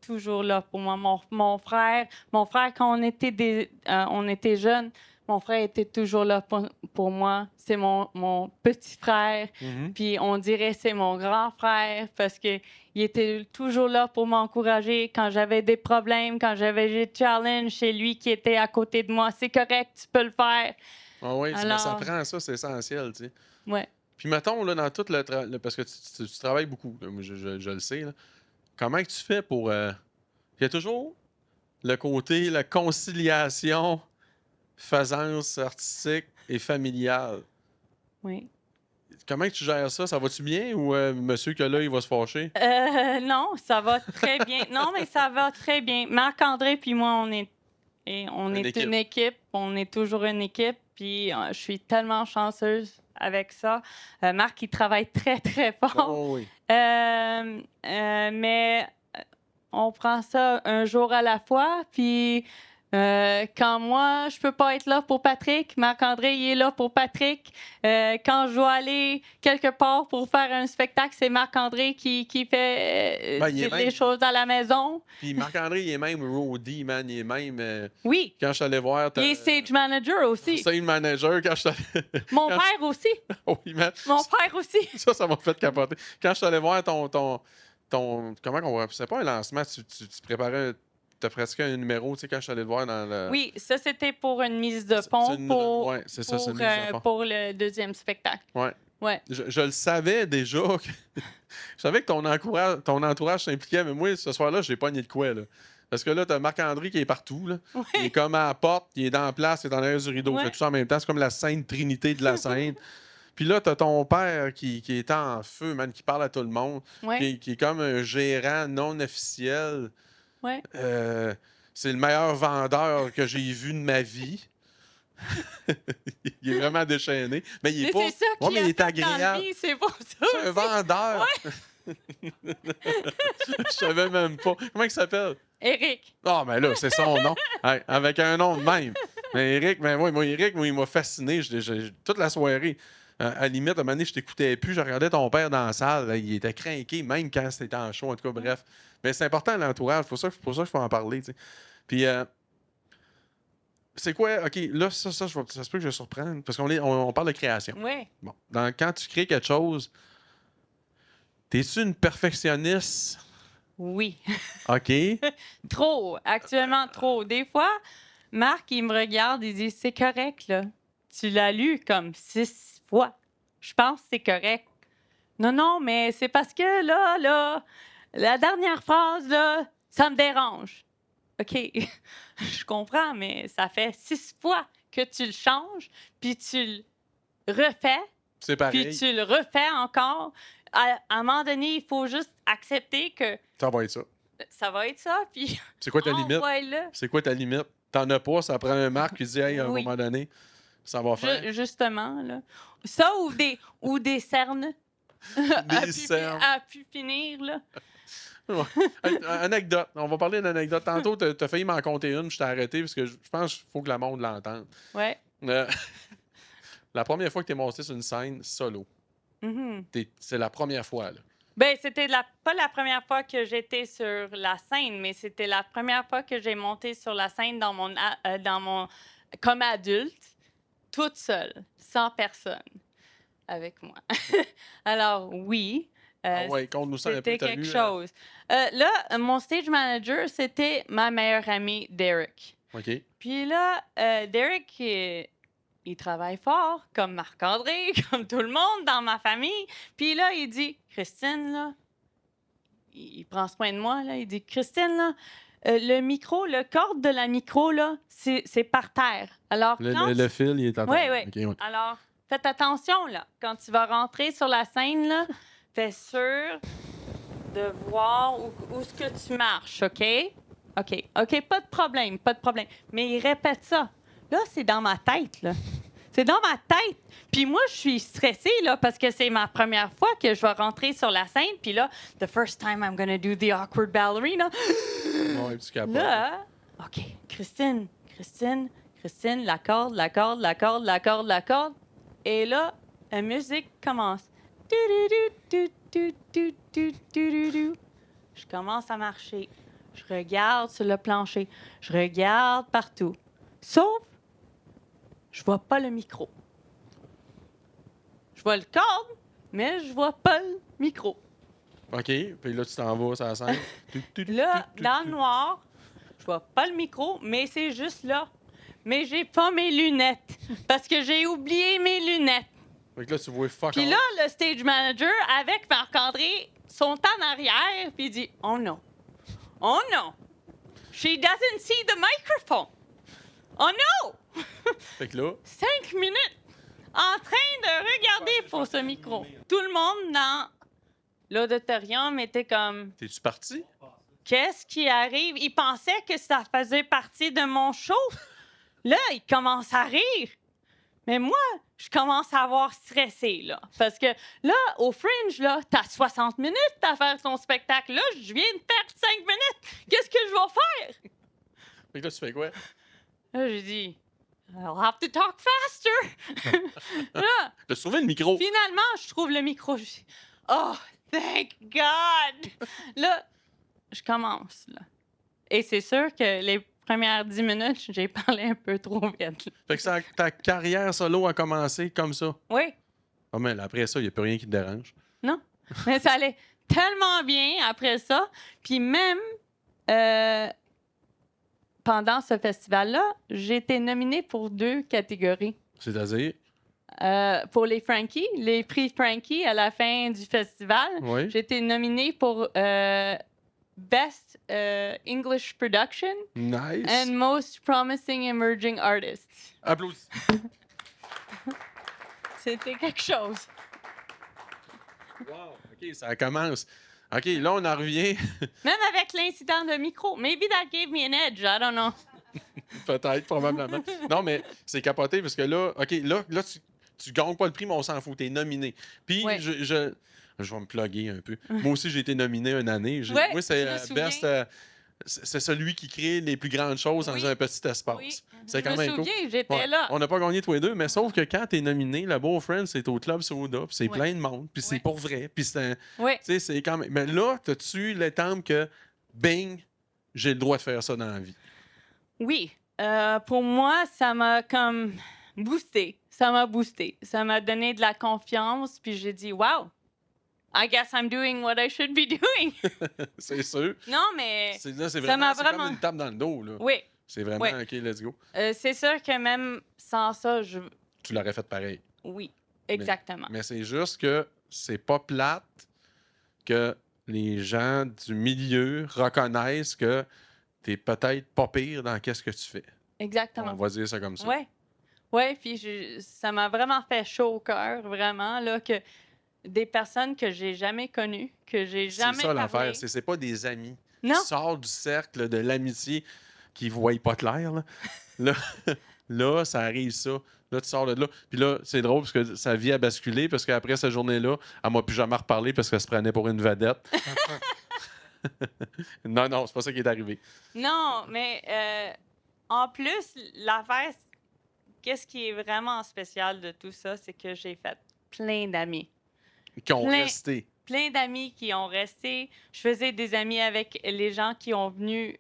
toujours là pour moi. Mon frère, quand on était jeunes, mon frère était toujours là pour moi. C'est mon petit frère. Mhm. Puis on dirait c'est mon grand frère parce que il était toujours là pour m'encourager quand j'avais des problèmes, quand j'avais des challenges. C'est lui qui était à côté de moi. C'est correct, tu peux le faire. Ah oui, Alors- ça prend ça, c'est essentiel. Tu sais. Ouais. Puis mettons, là, dans tout parce que tu travailles beaucoup, là, moi, je le sais. Là. Comment que tu fais pour. Il y a toujours le côté, la conciliation, faisance artistique et familiale. Oui. Comment que tu gères ça? Ça va-tu bien ou monsieur que là, il va se fâcher? Non, ça va très bien. Non, mais ça va très bien. Marc-André puis moi, on est équipe. une équipe. On est toujours une équipe. Puis je suis tellement chanceuse avec ça. Marc, il travaille très, très fort. Oh oui. Mais on prend ça un jour à la fois. Puis quand moi, je peux pas être là pour Patrick, Marc-André, il est là pour Patrick. Quand je dois aller quelque part pour faire un spectacle, c'est Marc-André qui fait Ben, il est les même- choses à la maison. Puis Marc-André, il est même roadie, man. Il est même. Oui, Quand je suis allé voir. il est stage manager aussi. C'est une manager quand je suis allé. Mon quand père aussi. Oui, man. Mon père aussi. Ça m'a fait capoter. Quand je suis allé voir ton comment on va. C'est pas un lancement, tu préparais. T'as presque un numéro, tu sais, quand je suis allé le voir dans le. Oui, ça, c'était pour une mise de pont Ouais, c'est ça, c'est une mise de fond. pour le deuxième spectacle. Ouais. Ouais. Je le savais déjà. Je savais que ton entourage s'impliquait, mais moi, ce soir-là, j'ai pas nié de quoi, là. Parce que là, t'as Marc-André qui est partout, là. Oui. Il est comme à la porte, il est dans la place, il est dans l'arrière du rideau. Ouais. Fait tout ça en même temps. C'est comme la sainte trinité de la scène. Puis là, t'as ton père qui est en feu, man, qui parle à tout le monde. Ouais. Qui est comme un gérant non officiel. Ouais. C'est le meilleur vendeur que j'ai vu de ma vie. Il est vraiment déchaîné. Mais il est Mais pas. c'est ça Ouais, qui mais il est a fait dans la agréable. vie, c'est pour ça. C'est un vendeur. Je savais même pas. Comment il s'appelle? Eric. Ah, mais là, c'est son nom. Hey, avec un nom de même. Mais Eric, Eric, moi, il m'a fasciné. Toute la soirée. À la limite, à un moment donné, je t'écoutais plus. Je regardais ton père dans la salle. Là, il était craqué, même quand c'était en show. En tout cas, bref. Mais c'est important, l'entourage. Pour ça que je peux en parler. Tu sais. Puis, c'est quoi? OK, là, ça se peut que je vais surprendre. Parce qu'on parle de création. Oui. Bon. Quand tu crées quelque chose, t'es-tu une perfectionniste? Oui. OK. Trop. Actuellement, trop. Des fois, Marc, il me regarde, il dit, c'est correct, là. Tu l'as lu comme 6 fois. Je pense que c'est correct. Non, mais c'est parce que là, la dernière phrase, là, ça me dérange. OK, je comprends, mais ça fait 6 fois que tu le changes, puis tu le refais, C'est pareil. puis tu le refais encore. À un moment donné, il faut juste accepter que Ça va être ça. ça va être ça, puis C'est quoi ta limite? envoie-le. C'est quoi ta limite? T'en as pas, ça prend un Marc qui dit, hey, à un Oui. moment donné, ça va faire. Justement, là. Ça ou des cernes. Des cernes. À pu finir, là. Ouais. Hey, anecdote. On va parler d'anecdote. Tantôt, t'as failli m'en compter une, je t'ai arrêté parce que je pense qu'il faut que le monde l'entende. Ouais. La première fois que t'es monté sur une scène solo, Mhm. c'est la première fois, là. Ben, c'était pas la première fois que j'étais sur la scène, mais c'était la première fois que j'ai monté sur la scène dans mon comme adulte. toute seule, sans personne avec moi. Alors, oui. ouais, conte-nous ça un peu. C'était T'as quelque eu, chose. Là, mon stage manager, c'était ma meilleure amie, Derek. OK. Puis là, Derek, il travaille fort, comme Marc-André, comme tout le monde dans ma famille. Puis là, il dit, Christine, là, il prend soin de moi, là, il dit, Christine, là, le micro, le corde de la micro, là, c'est par terre. Alors, Le fil, il est à terre. Oui. OK, ouais. Alors, faites attention, là. Quand tu vas rentrer sur la scène, là, fais sûr de voir où est-ce que tu marches, OK? OK, pas de problème. Mais il répète ça. Là, c'est dans ma tête, là. C'est dans ma tête. Puis moi, je suis stressée, là, parce que c'est ma première fois que je vais rentrer sur la scène. Puis là, the first time I'm gonna do the awkward ballerina. Ouais, tu capotes. Là, OK, Christine, la corde. Et là, la musique commence. Je commence à marcher. Je regarde sur le plancher. Je regarde partout. Sauf, je vois pas le micro. Je vois le corde, mais je vois pas le micro. OK, puis là, tu t'en vas sur la scène. Là, dans le noir, je vois pas le micro, mais c'est juste là. Mais j'ai pas mes lunettes, parce que j'ai oublié mes lunettes. Fait que là, tu vois fuck Puis all. là, le stage manager, avec Marc-André, sont en arrière, puis il dit « Oh non! Oh non! She doesn't see the microphone! Oh no! Fait que là, 5 minutes en train de regarder pour ce micro. Tout le monde dans l'auditorium était comme t'es-tu parti? « Qu'est-ce qui arrive? » Il pensait que ça faisait partie de mon show. Là, il commence à rire. Mais moi, je commence à avoir stressé, là. Parce que là, au Fringe, là, t'as 60 minutes à faire ton spectacle. Là, je viens de perdre 5 minutes. Qu'est-ce que je vais faire? Fait que là, tu fais quoi? Là, j'ai dit, I'll have to talk faster. Là, T'as sauvé le micro. finalement, je trouve le micro. Je dis, oh, thank God. Là, je commence, là. Et c'est sûr que les premières 10 minutes, j'ai parlé un peu trop vite. Fait que ta carrière solo a commencé comme ça. Oui. Ah, mais après ça, il n'y a plus rien qui te dérange. Non. Mais ça allait tellement bien après ça. Puis même pendant ce festival-là, j'ai été nominée pour 2 catégories. C'est-à-dire? Pour les Frankie, les prix Frankie à la fin du festival, Oui. j'ai été nominée pour Best English Production Nice. and Most Promising Emerging Artist. Applaudissements. C'était quelque chose. Wow. OK, ça commence. OK, là, on en revient. Même avec l'incident de micro. Maybe that gave me an edge, I don't know. Peut-être, probablement. Non, mais c'est capoté parce que là, OK, là tu gagnes pas le prix, mais on s'en fout. T'es nominé. Puis, Ouais. je vais me plugger un peu. Moi aussi, j'ai été nominé une année. Ouais, Moi, c'est je me souviens. Best. C'est celui qui crée les plus grandes choses Oui. dans un petit espace. Oui. C'est quand Je me même cool. souviens, j'étais Ouais. là. On n'a pas gagné tous les deux, mais sauf que quand tu es nominé, le Beau Friends, c'est au Club Soda, puis c'est Ouais. plein de monde, puis c'est Ouais. pour vrai, puis c'est un- Oui. tu sais, c'est quand même. Mais là, t'as-tu l'étampe que, bing, j'ai le droit de faire ça dans la vie? Oui. Pour moi, ça m'a comme boosté. Ça m'a boosté. Ça m'a donné de la confiance, puis j'ai dit, wow, I guess I'm doing what I should be doing. C'est sûr. Non, mais Là, c'est ça m'a vraiment, c'est vraiment- comme une tape dans le dos, là. oui. C'est vraiment, Ouais. OK, let's go. C'est sûr que même sans ça, Tu l'aurais fait pareil. oui, exactement. Mais c'est juste que c'est pas plate que les gens du milieu reconnaissent que t'es peut-être pas pire dans qu'est-ce que tu fais. Exactement. On va dire ça comme ça. Oui. Oui, puis ça m'a vraiment fait chaud au cœur, vraiment, là, que des personnes que j'ai jamais connues, que j'ai jamais C'est ça parlé. l'affaire. C'est pas des amis. Non. Tu sors du cercle de l'amitié qui ne voient pas clair. Là, ça arrive ça. Là, tu sors de là. Puis là, c'est drôle parce que sa vie a basculé parce qu'après cette journée-là, elle m'a plus jamais reparlé parce qu'elle se prenait pour une vedette. Non, c'est pas ça qui est arrivé. Non, mais en plus, l'affaire, qu'est-ce qui est vraiment spécial de tout ça, c'est que j'ai fait plein d'amis. Qui ont Plein- resté. plein d'amis qui ont resté. Je faisais des amis avec les gens qui ont venu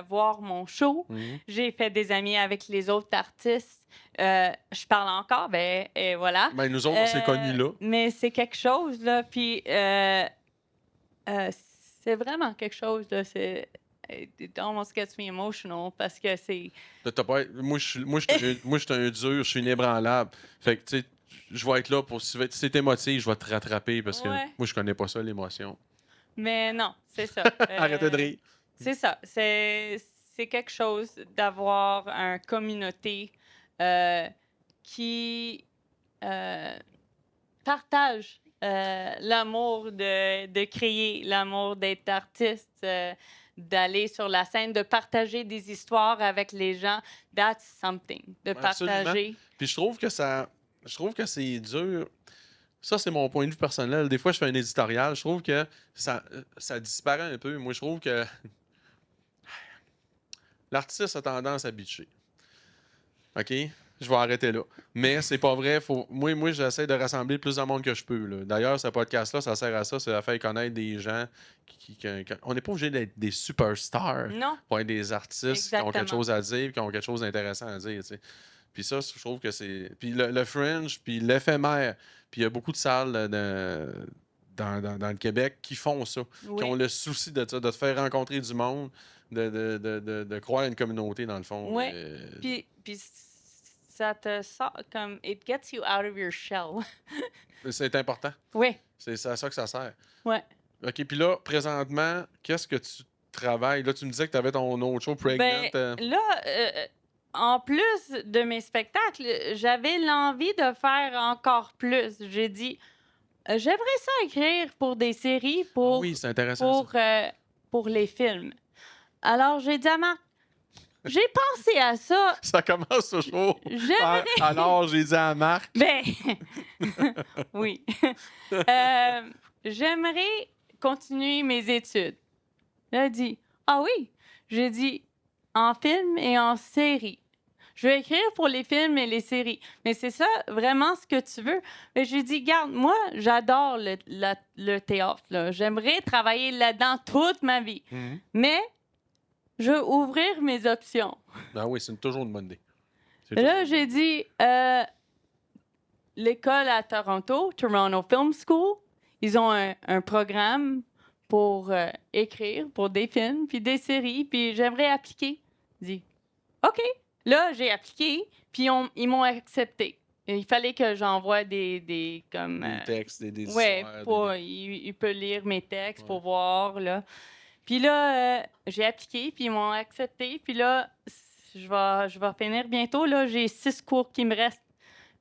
voir mon show. J'ai fait des amis avec les autres artistes. Je parle encore, ben et voilà. Ben, nous autres, on s'est connus là. Mais c'est quelque chose, là. Puis c'est vraiment quelque chose, là. It almost gets me emotional parce que c'est... Moi, je suis un dur, je suis inébranlable. Fait que, tu sais, je vais être là pour... Si t'es émotif, je vais te rattraper parce que moi, je connais pas ça, l'émotion. Mais non, c'est ça. Arrêtez de rire. C'est ça. C'est quelque chose d'avoir une communauté qui partage l'amour de créer, l'amour d'être artiste, d'aller sur la scène, de partager des histoires avec les gens. That's something. De partager. Absolument. Puis je trouve que c'est dur. Ça, c'est mon point de vue personnel. Des fois, je fais un éditorial. Je trouve que ça disparaît un peu. Moi, je trouve que l'artiste a tendance à bitcher. OK? Je vais arrêter là. Mais c'est pas vrai. Moi, j'essaie de rassembler le plus de monde que je peux. Là. D'ailleurs, ce podcast-là, ça sert à ça. C'est à faire connaître des gens on n'est pas obligé d'être des superstars pour être des artistes qui ont quelque chose à dire, qui ont quelque chose d'intéressant à dire. T'sais. Puis ça, je trouve que c'est... Puis le fringe, puis l'éphémère. Puis il y a beaucoup de salles dans le Québec qui font ça. Qui ont le souci de ça, de te faire rencontrer du monde, de croire à une communauté, dans le fond. Oui. Puis ça te sort comme... It gets you out of your shell. C'est important. Oui. C'est à ça que ça sert. Oui. OK, puis là, présentement, qu'est-ce que tu travailles? Là, tu me disais que tu avais ton autre show, Pregnant. Là, en plus de mes spectacles, j'avais l'envie de faire encore plus. J'ai dit, j'aimerais ça écrire pour des séries, oui, c'est intéressant, pour les films. Alors, j'ai dit à Marc, j'ai pensé à ça. Ça commence toujours. Alors, j'ai dit à Marc. Ben, oui. J'aimerais continuer mes études. Il a dit, ah oui. J'ai dit, en film et en série. Je vais écrire pour les films et les séries. Mais c'est ça vraiment ce que tu veux. Mais j'ai dit, garde, moi, j'adore le théâtre. Là. J'aimerais travailler là-dedans toute ma vie. Mais je veux ouvrir mes options. Ah oui, c'est toujours une bonne idée. Là, j'ai dit, l'école à Toronto Film School, ils ont un programme pour écrire pour des films puis des séries, puis j'aimerais appliquer. J'ai dit, OK. Là, j'ai appliqué, puis ils m'ont accepté. Il fallait que j'envoie des textes, des histoires. Il peut lire mes textes pour voir, là. Puis là, j'ai appliqué, puis ils m'ont accepté. Puis là, je vais finir bientôt. Là, j'ai 6 cours qui me restent.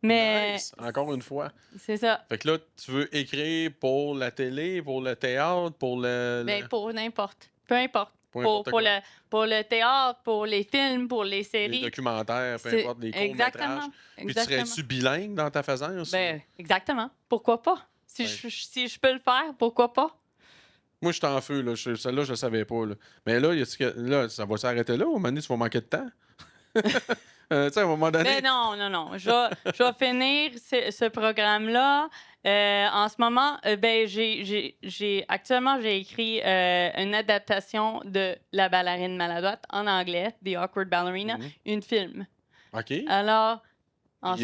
Mais nice. Encore une fois. C'est ça. Fait que là, tu veux écrire pour la télé, pour le théâtre, pour pour n'importe. Peu importe. Pour le théâtre, pour les films, pour les séries. Les documentaires, peu importe, les courts-métrages. Puis tu serais-tu bilingue dans ta faisance? Exactement. Pourquoi pas? Si je peux le faire, pourquoi pas? Moi, je suis en feu. Là. Celle-là, je ne savais pas. Là. Mais là, ça va s'arrêter là. Au moment donné, tu vas manquer de temps. Tu sais, à un moment donné... Non. Je vais finir ce programme-là. En ce moment, actuellement, j'ai écrit une adaptation de La ballerine maladroite en anglais, The Awkward Ballerina, une film. OK. Alors... Non,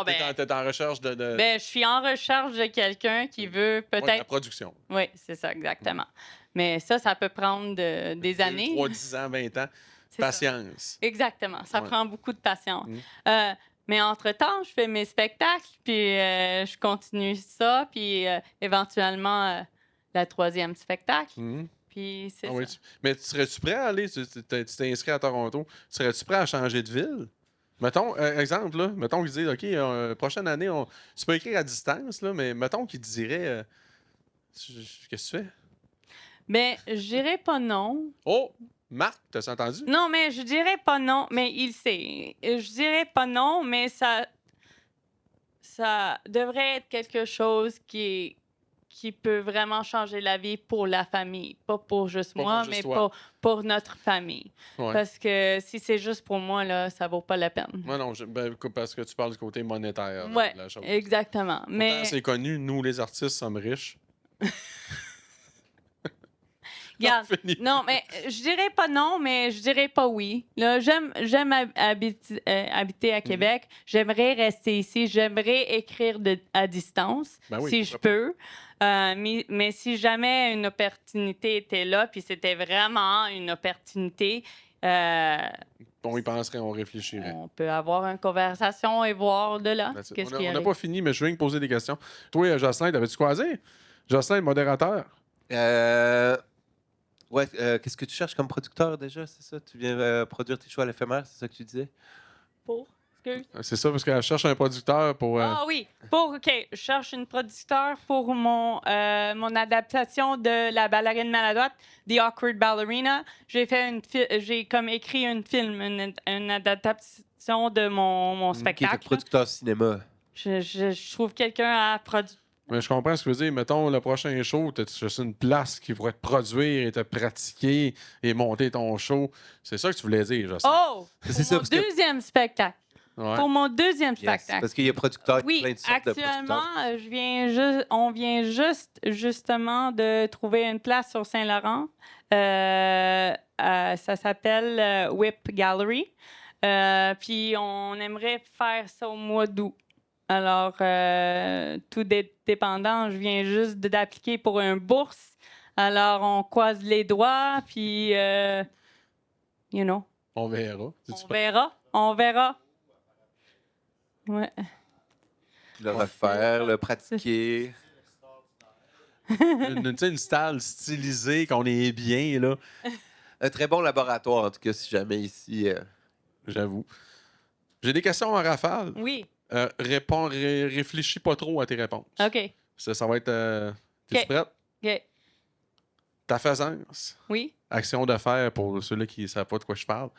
t'es en recherche de... je suis en recherche de quelqu'un qui veut peut-être... la production. Oui, c'est ça, exactement. Mais ça peut prendre des années. 3, 10 ans, 20 ans. Patience. Ça. Exactement. Ça prend beaucoup de patience. Mais entre-temps, je fais mes spectacles, puis je continue ça, puis éventuellement, le 3e spectacle. Puis c'est ça. Mais serais-tu prêt à aller... Tu t'es inscrit à Toronto. Serais-tu prêt à changer de ville? Mettons, exemple, là, mettons qu'ils disent, OK, prochaine année, tu peux écrire à distance, là, mais mettons qu'ils te diraient, qu'est-ce que tu fais? Mais je dirais pas non. Oh! Marc, t'as entendu? Non, mais je dirais pas non, mais il sait. Je dirais pas non, mais ça devrait être quelque chose qui qui peut vraiment changer la vie pour la famille. Pas pour juste Pas moi, pour juste mais toi. pour notre famille. Ouais. Parce que si c'est juste pour moi, là, ça vaut pas la peine. Ouais, non, parce que tu parles du côté monétaire Ouais, de la chose. exactement. Pourtant, Mais c'est connu, nous, les artistes, sommes riches. regarde, Fini. non, mais je dirais pas non, mais je dirais pas oui. Là, j'aime habiter à Québec. J'aimerais rester ici. J'aimerais écrire à distance, Ben oui, si je pourquoi peux. Mais si jamais une opportunité était là, puis c'était vraiment une opportunité, On y penserait, on réfléchirait. on peut avoir une conversation et voir de là That's it. qu'est-ce On qui n'a arrive. pas fini, mais je viens de poser des questions. Toi, Jocelyn, t'avais-tu quoi à dire? Jocelyn, modérateur. Ouais, qu'est-ce que tu cherches comme producteur déjà, c'est ça? Tu viens produire tes shows à l'éphémère, c'est ça que tu disais? Pour? Excuse. C'est ça, parce qu'elle cherche un producteur pour... Ah oui, OK, je cherche une producteur pour mon adaptation de La ballerine maladroite, The Awkward Ballerina. J'ai comme écrit un film, une adaptation de mon Qui est spectacle. producteur cinéma. Je trouve quelqu'un à produire. Mais je comprends ce que tu veux dire. Mettons, le prochain show, tu as juste une place qui pourrait te produire et te pratiquer et monter ton show. C'est ça que tu voulais dire, Jocelyn. Oh! C'est Pour ça, mon parce que- deuxième spectacle. Ouais. Pour mon deuxième Yes, spectacle. parce qu'il y a producteur, Oui, plein de sortes de actuellement, producteurs. on vient justement de trouver une place sur Saint-Laurent. Ça s'appelle Whip Gallery. Puis on aimerait faire ça au mois d'août. Alors, tout dépendant, je viens juste d'appliquer pour une bourse. Alors, on croise les doigts, puis, you know, On verra. on verra. Ouais. Le refaire, le pratiquer. Une salle stylisée, qu'on est bien, là. Un très bon laboratoire, en tout cas, si jamais ici. J'avoue. J'ai des questions en rafale. Oui, Réfléchis pas trop à tes réponses. OK. Ça va être... T'es-tu OK. prête? OK. Ta faisance. Oui. Action de faire pour ceux-là qui ne savent pas de quoi je parle.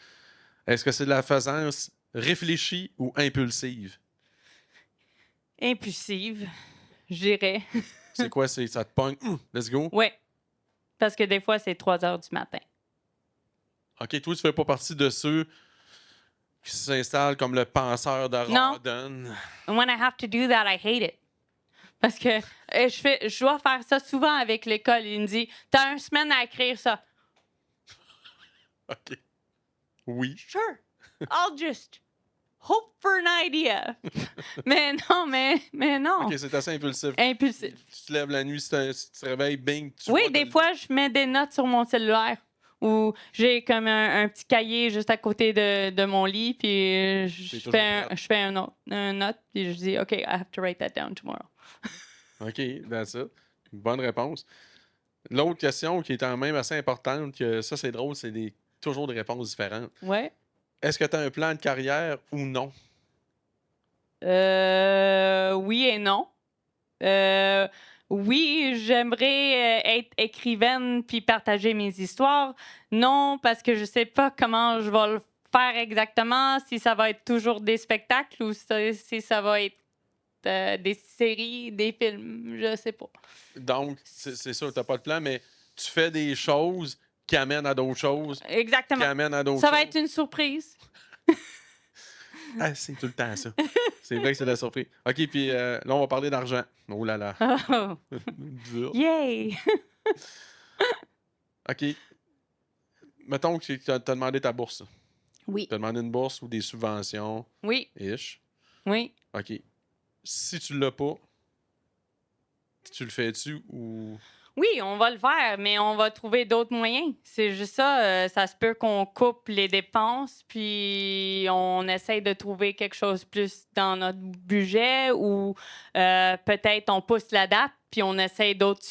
Est-ce que c'est de la faisance réfléchie ou impulsive? Impulsive, j'irais. C'est quoi? Ça te pogne? Let's go. Oui. Parce que des fois, c'est 3 heures du matin. OK, toi, tu fais pas partie de ceux qui s'installent comme le penseur de Non. Rawdon. When I have to do that, I hate it. Parce que je dois faire ça souvent avec l'école. Il me dit, t'as 1 semaine à écrire ça. OK. Oui. Sure. I'll just hope for an idea. mais non. OK, c'est assez impulsif. Impulsif. Tu te lèves la nuit, si tu te réveilles, bing, tu Oui, vois des fois, je mets des notes sur mon cellulaire. Ou j'ai comme un petit cahier juste à côté de mon lit, puis je toujours fais un note, puis je dis, OK, I have to write that down tomorrow. OK, that's it. Bonne réponse. L'autre question qui est quand même assez importante, que ça, c'est drôle, c'est toujours des réponses différentes. Ouais. Est-ce que tu as un plan de carrière ou non? Oui et non. Oui, j'aimerais être écrivaine puis partager mes histoires. Non, parce que je sais pas comment je vais le faire exactement, si ça va être toujours des spectacles ou si ça va être des séries, des films, je sais pas. Donc, c'est sûr, tu n'as pas de plan, mais tu fais des choses qui amènent à d'autres choses, qui Exactement. amènent à d'autres Ça choses. va être une surprise. Ah, c'est tout le temps ça. C'est vrai que c'est la surprise. OK, puis là, on va parler d'argent. Oh là là. Oh. Dur. Yay! OK. Mettons que tu as demandé ta bourse. Oui, Tu as demandé une bourse ou des subventions, oui, ish. oui. OK. Si tu l'as pas, tu le fais-tu ou... Oui, on va le faire, mais on va trouver d'autres moyens. C'est juste ça. Ça se peut qu'on coupe les dépenses, puis on essaye de trouver quelque chose plus dans notre budget ou peut-être on pousse la date, puis on essaye d'autres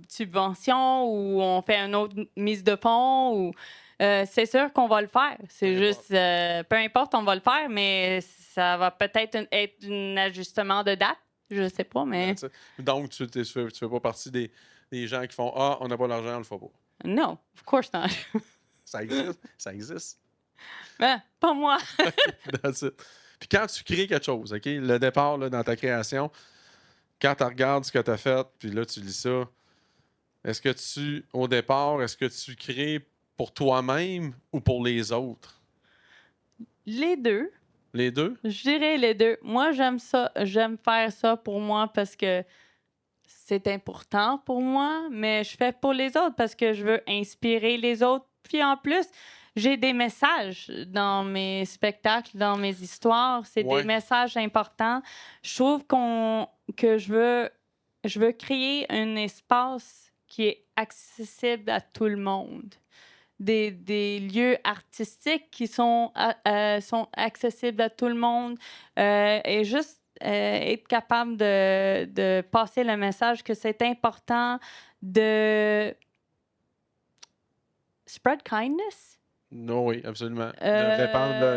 subventions ou on fait une autre mise de fonds. Ou, c'est sûr qu'on va le faire. C'est Peu juste, peu importe, on va le faire, mais ça va peut-être être un ajustement de date. Je sais pas, mais Donc, tu fais pas partie des gens qui font « Ah, on n'a pas l'argent, on le fait pas. no, of course not. » Ça existe. Ça existe. Ben, pas moi. That's it. Puis quand tu crées quelque chose, OK, le départ là, dans ta création, quand tu regardes ce que tu as fait, puis là, tu lis ça, est-ce que au départ, est-ce que tu crées pour toi-même ou pour les autres? Les deux. Les deux? Je dirais les deux. Moi, j'aime ça. J'aime faire ça pour moi parce que c'est important pour moi, mais je fais pour les autres parce que je veux inspirer les autres. Puis en plus, j'ai des messages dans mes spectacles, dans mes histoires. C'est Ouais. des messages importants. Je trouve que je veux créer un espace qui est accessible à tout le monde. Des lieux artistiques qui sont accessibles à tout le monde et juste être capable de passer le message que c'est important de spread kindness. Non, oui, absolument. Euh,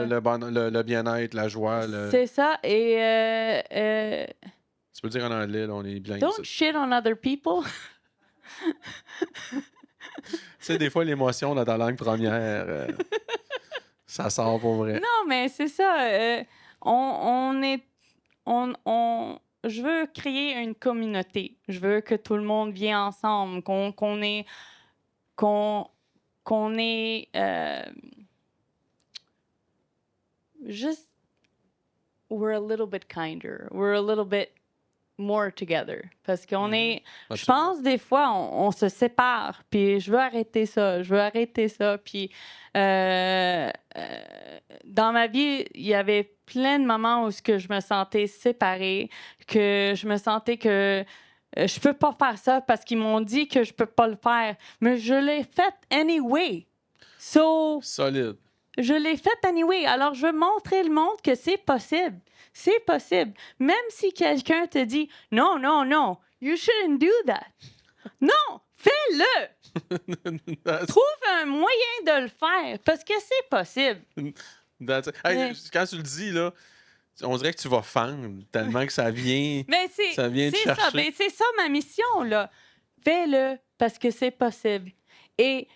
De répandre le bien-être, la joie. C'est ça. Et Tu peux dire en anglais, là, on est bien don't ici. shit on other people. Tu sais, des fois, l'émotion dans ta langue première, ça sort pour vrai. Non, mais c'est ça. On est. Je veux créer une communauté. Je veux que tout le monde vienne ensemble, qu'on est. Qu'on est. Juste. We're a little bit kinder. We're a little bit more together. Parce qu'on est. Je Absolument. pense des fois, on se sépare. Puis je veux arrêter ça. Je veux arrêter ça. Puis dans ma vie, il y avait plein de moments où je me sentais séparée, que je me sentais que je peux pas faire ça parce qu'ils m'ont dit que je peux pas le faire. Mais je l'ai fait anyway. So, Solide. je l'ai fait anyway. Alors, je veux montrer le monde que c'est possible. C'est possible. Même si quelqu'un te dit « Non, non, non, you shouldn't do that. » Non, fais-le. Trouve un moyen de le faire parce que c'est possible. That's it. Hey, Ouais. quand tu le dis, là, on dirait que tu vas fendre tellement que ça vient. Mais Ça vient te c'est ça. chercher. Ben, c'est ça ma mission, là. Fais-le parce que c'est possible. Et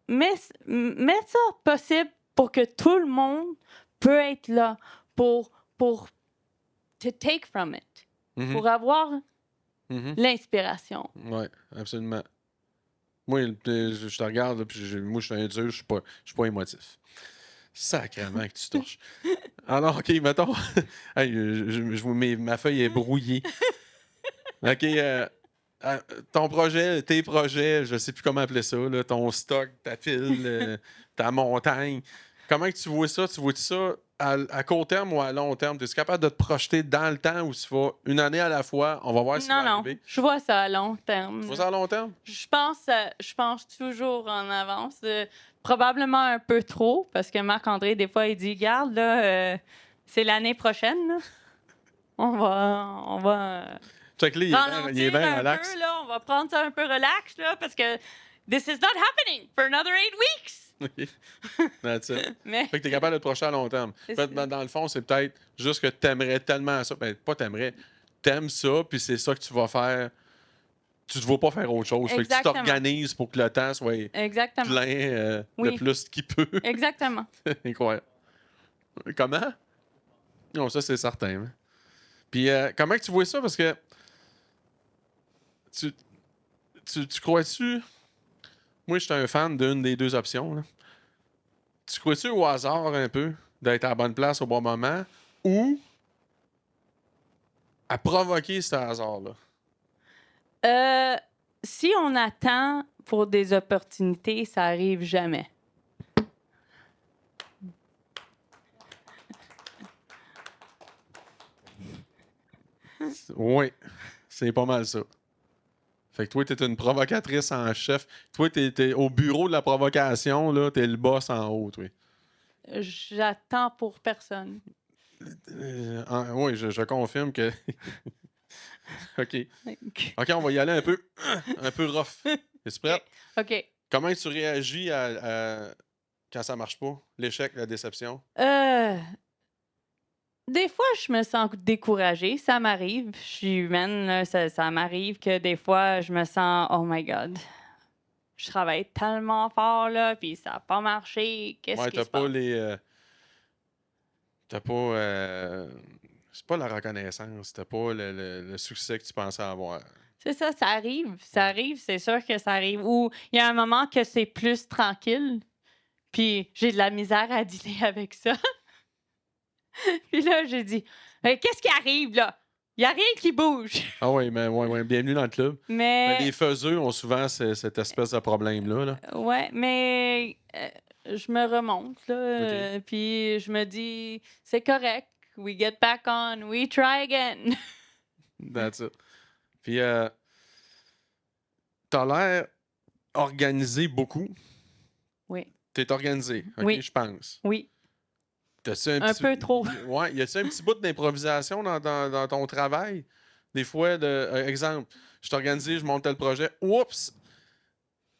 mets ça possible pour que tout le monde peut être là pour to take from it, Mhm, pour avoir mhm. l'inspiration. Oui, absolument. Moi, je te regarde, là, puis moi, je suis un dur, je suis pas émotif. Sacrément que tu torches. Alors, OK, mettons. Hey, je vous mets, ma feuille est brouillée. OK, ton projet, tes projets, je sais plus comment appeler ça, là, ton stock, ta pile, ta montagne. Comment que tu vois ça? Tu vois ça à court terme ou à long terme? Es-tu capable de te projeter dans le temps ou tu vas une année à la fois? On va voir si ça Non, va non, arriver. je vois ça à long terme. Tu vois ça à long terme? Je pense toujours en avance. Probablement un peu trop, parce que Marc-André, des fois, il dit, garde, là, c'est l'année prochaine, là. On va Check-le, il est bien ralentir un relax. peu, là. On va prendre ça un peu relax, là, parce que this is not happening for another 8 weeks. That's it. Mais Fait que t'es capable de te projeter à long terme. C'est Fait, ça. dans le fond, c'est peut-être juste que t'aimerais tellement ça. Ben, pas t'aimerais. T'aimes ça, puis c'est ça que tu vas faire. Tu ne vas pas faire autre chose. Fait que tu Exactement. t'organises pour que le temps soit exactement. plein Oui. le plus qu'il peut. Exactement. Incroyable. Comment? Non, ça, c'est certain. Hein. Puis, comment que tu vois ça? Parce que tu crois-tu... Moi, je suis un fan d'une des deux options. Là. Tu crois-tu au hasard un peu d'être à la bonne place au bon moment ou à provoquer ce hasard-là? Si on attend pour des opportunités, ça arrive jamais. Oui, c'est pas mal ça. Fait que toi, t'es une provocatrice en chef. Toi, t'es au bureau de la provocation, là, t'es le boss en haut, toi. J'attends pour personne. Oui, je confirme que... OK. OK, on va y aller un peu rough. Es-tu prête? OK. Comment tu réagis quand ça marche pas? L'échec, la déception? Des fois, je me sens découragée. Ça m'arrive. Je suis humaine. Là. Ça m'arrive que des fois, je me sens « Oh my God! Je travaille tellement fort, là, puis ça n'a pas marché. Qu'est-ce Ouais, qui t'as se pas passe? » les... t'as pas... c'est pas la reconnaissance, c'était pas le succès que tu pensais avoir. C'est ça, ça arrive. Ça arrive, c'est sûr que ça arrive. Ou il y a un moment que c'est plus tranquille, puis j'ai de la misère à dealer avec ça. Puis là, j'ai dit, qu'est-ce qui arrive, là? Il n'y a rien qui bouge. Ah oui, mais ouais, bienvenue dans le club. Mais les faiseux ont souvent cette espèce de problème-là. Là. Ouais, mais je me remonte, là, OK. puis je me dis, c'est correct. We get back on, we try again. That's it. Puis, t'as l'air organisé beaucoup. Oui, T'es organisé, OK, Oui. je pense. oui, T'as-tu un petit... peu trop. Ouais, y a-tu un petit bout d'improvisation dans ton travail? Des fois, exemple, je suis organisé, je monte tel projet. Oups!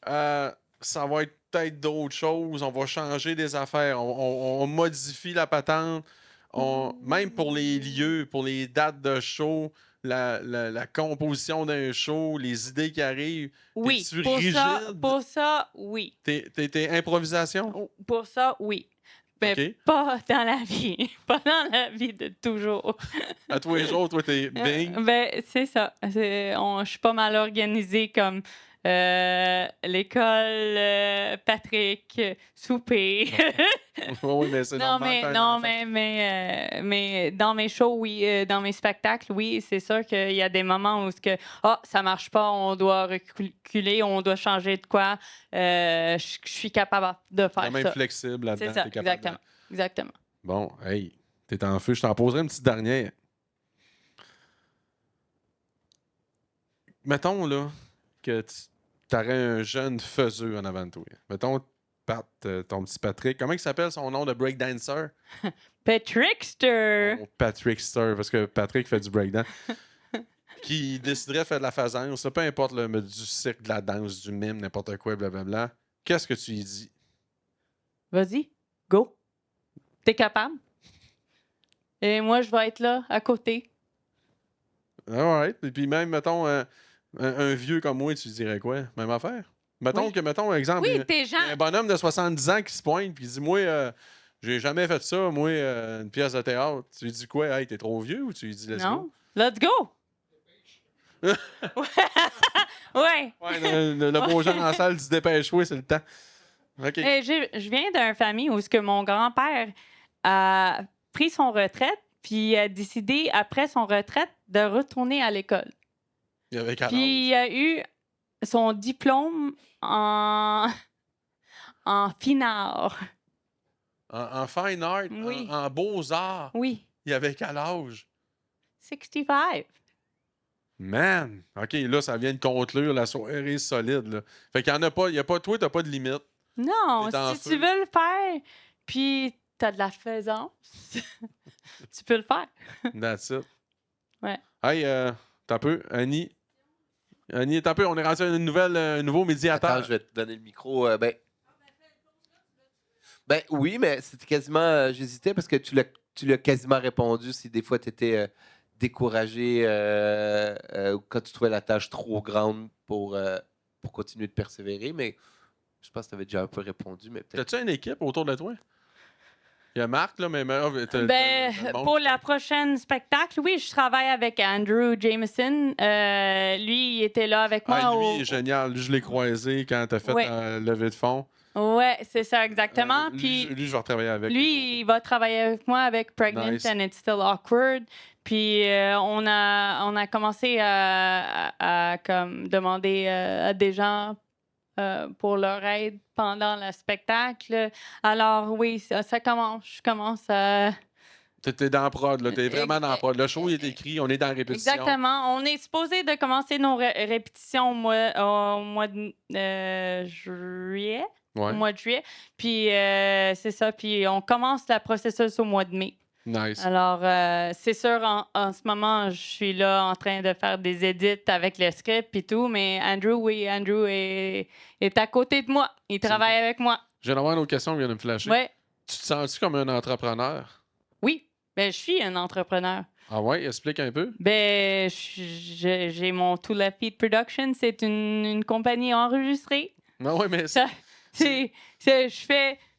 Ça va être peut-être d'autres choses. On va changer des affaires. On modifie la patente. Même pour les lieux, pour les dates de show, la composition d'un show, les idées qui arrivent. Oui, T'es-tu pour ça, rigide? oui. T'es improvisation? Pour ça, oui. Mais OK. pas dans la vie. Pas dans la vie de toujours. À tous les jours, toi, t'es bing. Ben, c'est ça. Je suis pas mal organisée comme l'école, Patrick, souper. Oui, mais c'est normal. Mais dans mes shows, oui, dans mes spectacles, oui, c'est sûr qu'il y a des moments où ça marche pas, on doit reculer, on doit changer de quoi. Je suis capable de faire Quand même ça. flexible là-dedans. C'est ça, t'es capable de- exactement. Bon, hey, t'es en feu. Je t'en poserai une petite dernière. Mettons, là, que tu aurais un jeune faiseux en avant de toi. Mettons, ton petit Patrick. Comment il s'appelle son nom de breakdancer? Patrickster! Oh, Patrick Star, parce que Patrick fait du breakdance. Qui déciderait de faire de la faisance, peu importe du cirque, de la danse, du mime, n'importe quoi, blablabla. Qu'est-ce que tu lui dis? Vas-y, go. T'es capable? Et moi, je vais être là, à côté. Alright. Et puis même, mettons, un vieux comme moi, tu dirais quoi? Même affaire? Mettons Oui. que, mettons, exemple, Oui, t'es gens. un bonhomme de 70 ans qui se pointe puis il dit, moi, j'ai jamais fait ça, moi, une pièce de théâtre. Tu lui dis quoi? Hey, t'es trop vieux ou tu lui dis, let's Non? go? Let's go! Ouais. Ouais, le beau jeune en salle dit, dépêche-toi, c'est le temps. OK. Je viens d'une famille où ce que mon grand-père a pris son retraite, puis a décidé, après son retraite, de retourner à l'école. Il avait quel âge? Puis il a eu son diplôme en fine art. En fine art, Oui. en beaux-arts. Oui, Il avait quel âge? 65. Man! OK, là, ça vient de conclure la soirée solide, là. Fait qu'il y en a pas, toi, t'as pas de limite. Non, T'es en si feu. tu veux le faire, puis t'as de la faisance, tu peux le faire. That's it. Ouais. Hey, t'as peu, Annie. Annie, t'as peu, on est rendu à un nouveau médiateur. Attends, je vais te donner le micro. Ben oui, mais c'était quasiment. J'hésitais parce que tu l'as quasiment répondu si des fois tu étais découragé ou quand tu trouvais la tâche trop grande pour continuer de persévérer. Mais je pense que tu avais déjà un peu répondu. Mais peut-être. T'as-tu une équipe autour de toi? Il y a Marc, là, mais Pour la prochaine spectacle, oui, je travaille avec Andrew Jameson. Lui, il était là avec moi. Lui, il est génial. Lui, je l'ai croisé quand t'as fait Ouais. la levée de fonds. Ouais, c'est ça, exactement. Puis Lui, je vais retravailler avec. lui, il va travailler avec moi avec Pregnant Nice. and It's Still Awkward. Puis on a commencé à comme demander à des gens pour leur aide pendant le spectacle. Alors oui, ça commence. Je commence à... T'es dans la prod, là. T'es vraiment dans la prod. Le show, il est écrit. On est dans la répétition. Exactement. On est supposé de commencer nos répétitions au mois de juillet. Ouais. Au mois de juillet. Puis c'est ça. Puis on commence le processus au mois de mai. Nice. Alors, c'est sûr, en ce moment, je suis là en train de faire des edits avec le script et tout, mais Andrew est à côté de moi. Il travaille avec moi. Je viens d'avoir une autre question qui vient de me flasher. Ouais. Tu te sens-tu comme un entrepreneur? Oui. Ben, je suis un entrepreneur. Ah ouais? Explique un peu. Ben, j'ai mon Tula Feed Production. C'est une compagnie enregistrée. Non, ouais, mais Ça, je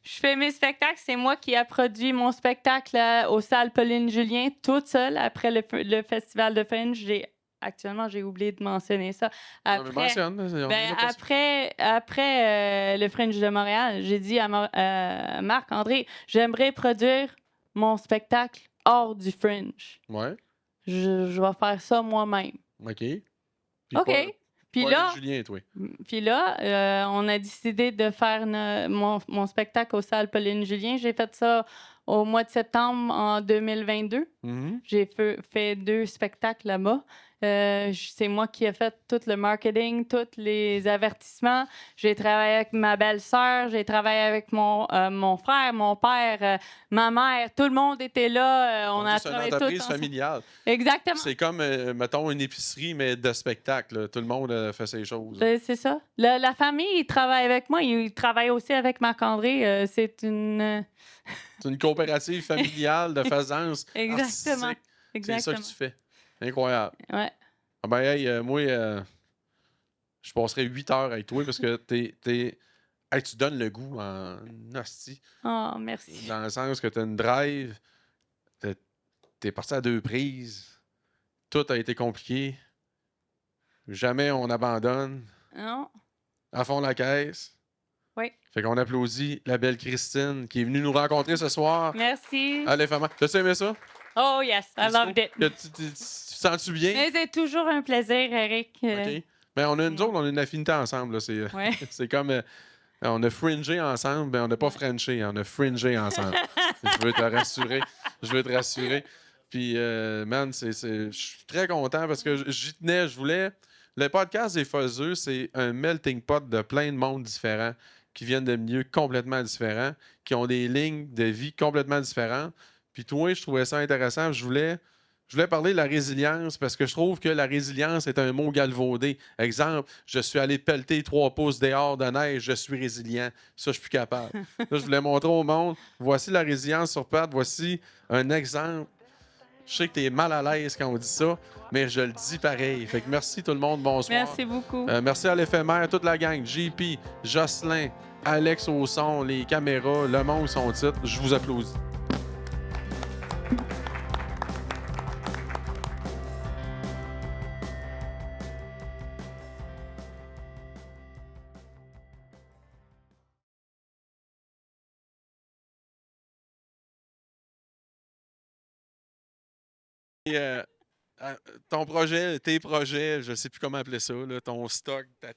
Je fais mes spectacles. C'est moi qui a produit mon spectacle aux salles Pauline Julien toute seule après le festival de Fringe. Actuellement, j'ai oublié de mentionner ça. Non, mais mentionne, on est déjà passé. Après le Fringe de Montréal, j'ai dit à Marc-André, j'aimerais produire mon spectacle hors du Fringe. Ouais, Je vais faire ça moi-même. OK. Puis OK. Puis Pauline là, Julien, toi. on a décidé de faire mon spectacle aux salles Pauline Julien. J'ai fait ça au mois de septembre en 2022. Mhm. J'ai fait 2 spectacles là-bas. C'est moi qui ai fait tout le marketing, tous les avertissements. J'ai travaillé avec ma belle-sœur, j'ai travaillé avec mon frère, mon père, ma mère. Tout le monde était là. On a C'est une travaillé tout entreprise ensemble. familiale. Exactement. C'est comme, mettons, une épicerie, mais de spectacle. Là. Tout le monde fait ses choses. C'est ça. La famille, ils travaillent avec moi. Ils travaillent aussi avec Marc-André. C'est une... C'est une coopérative familiale de faisance Exactement. artistique. C'est Exactement. ça que tu fais. Incroyable. Ouais. Ah ben, hey, moi, je passerais 8 heures avec toi parce que hey, tu donnes le goût en hostie. Oh, merci. Dans le sens que tu as une drive, t'es parti à 2 prises, tout a été compliqué. Jamais on abandonne. Non? À fond la caisse. Oui. Fait qu'on applaudit la belle Christine qui est venue nous rencontrer ce soir. Merci. Allez, femme. T'as aimé ça? Oh, yes. I loved it. Tu sens-tu bien? Mais c'est toujours un plaisir, Eric. OK. Mais nous autres, on a une affinité ensemble. Là. C'est, Ouais. c'est comme... on a fringé ensemble, mais on n'a pas frenché. On a fringé ensemble. Je veux te rassurer. Je veux te rassurer. Puis, man, je suis très content parce que j'y tenais. Je voulais... Le podcast des Fuzzeux, c'est un melting pot de plein de mondes différents qui viennent de milieux complètement différents, qui ont des lignes de vie complètement différentes. Puis toi, je trouvais ça intéressant. Je voulais parler de la résilience parce que je trouve que la résilience est un mot galvaudé. Exemple, je suis allé pelleter 3 pouces dehors de neige, je suis résilient. Ça, je suis plus capable. Là, je voulais montrer au monde, voici la résilience sur pattes, voici un exemple. Je sais que tu es mal à l'aise quand on dit ça, mais je le dis pareil. Fait que merci tout le monde, bonsoir. Merci beaucoup. Merci à l'éphémère, toute la gang, JP, Jocelyn, Alex au son, les caméras, le monde son titre. Je vous applaudis. Et, ton projet, tes projets, je sais plus comment appeler ça, là, ton stock, ta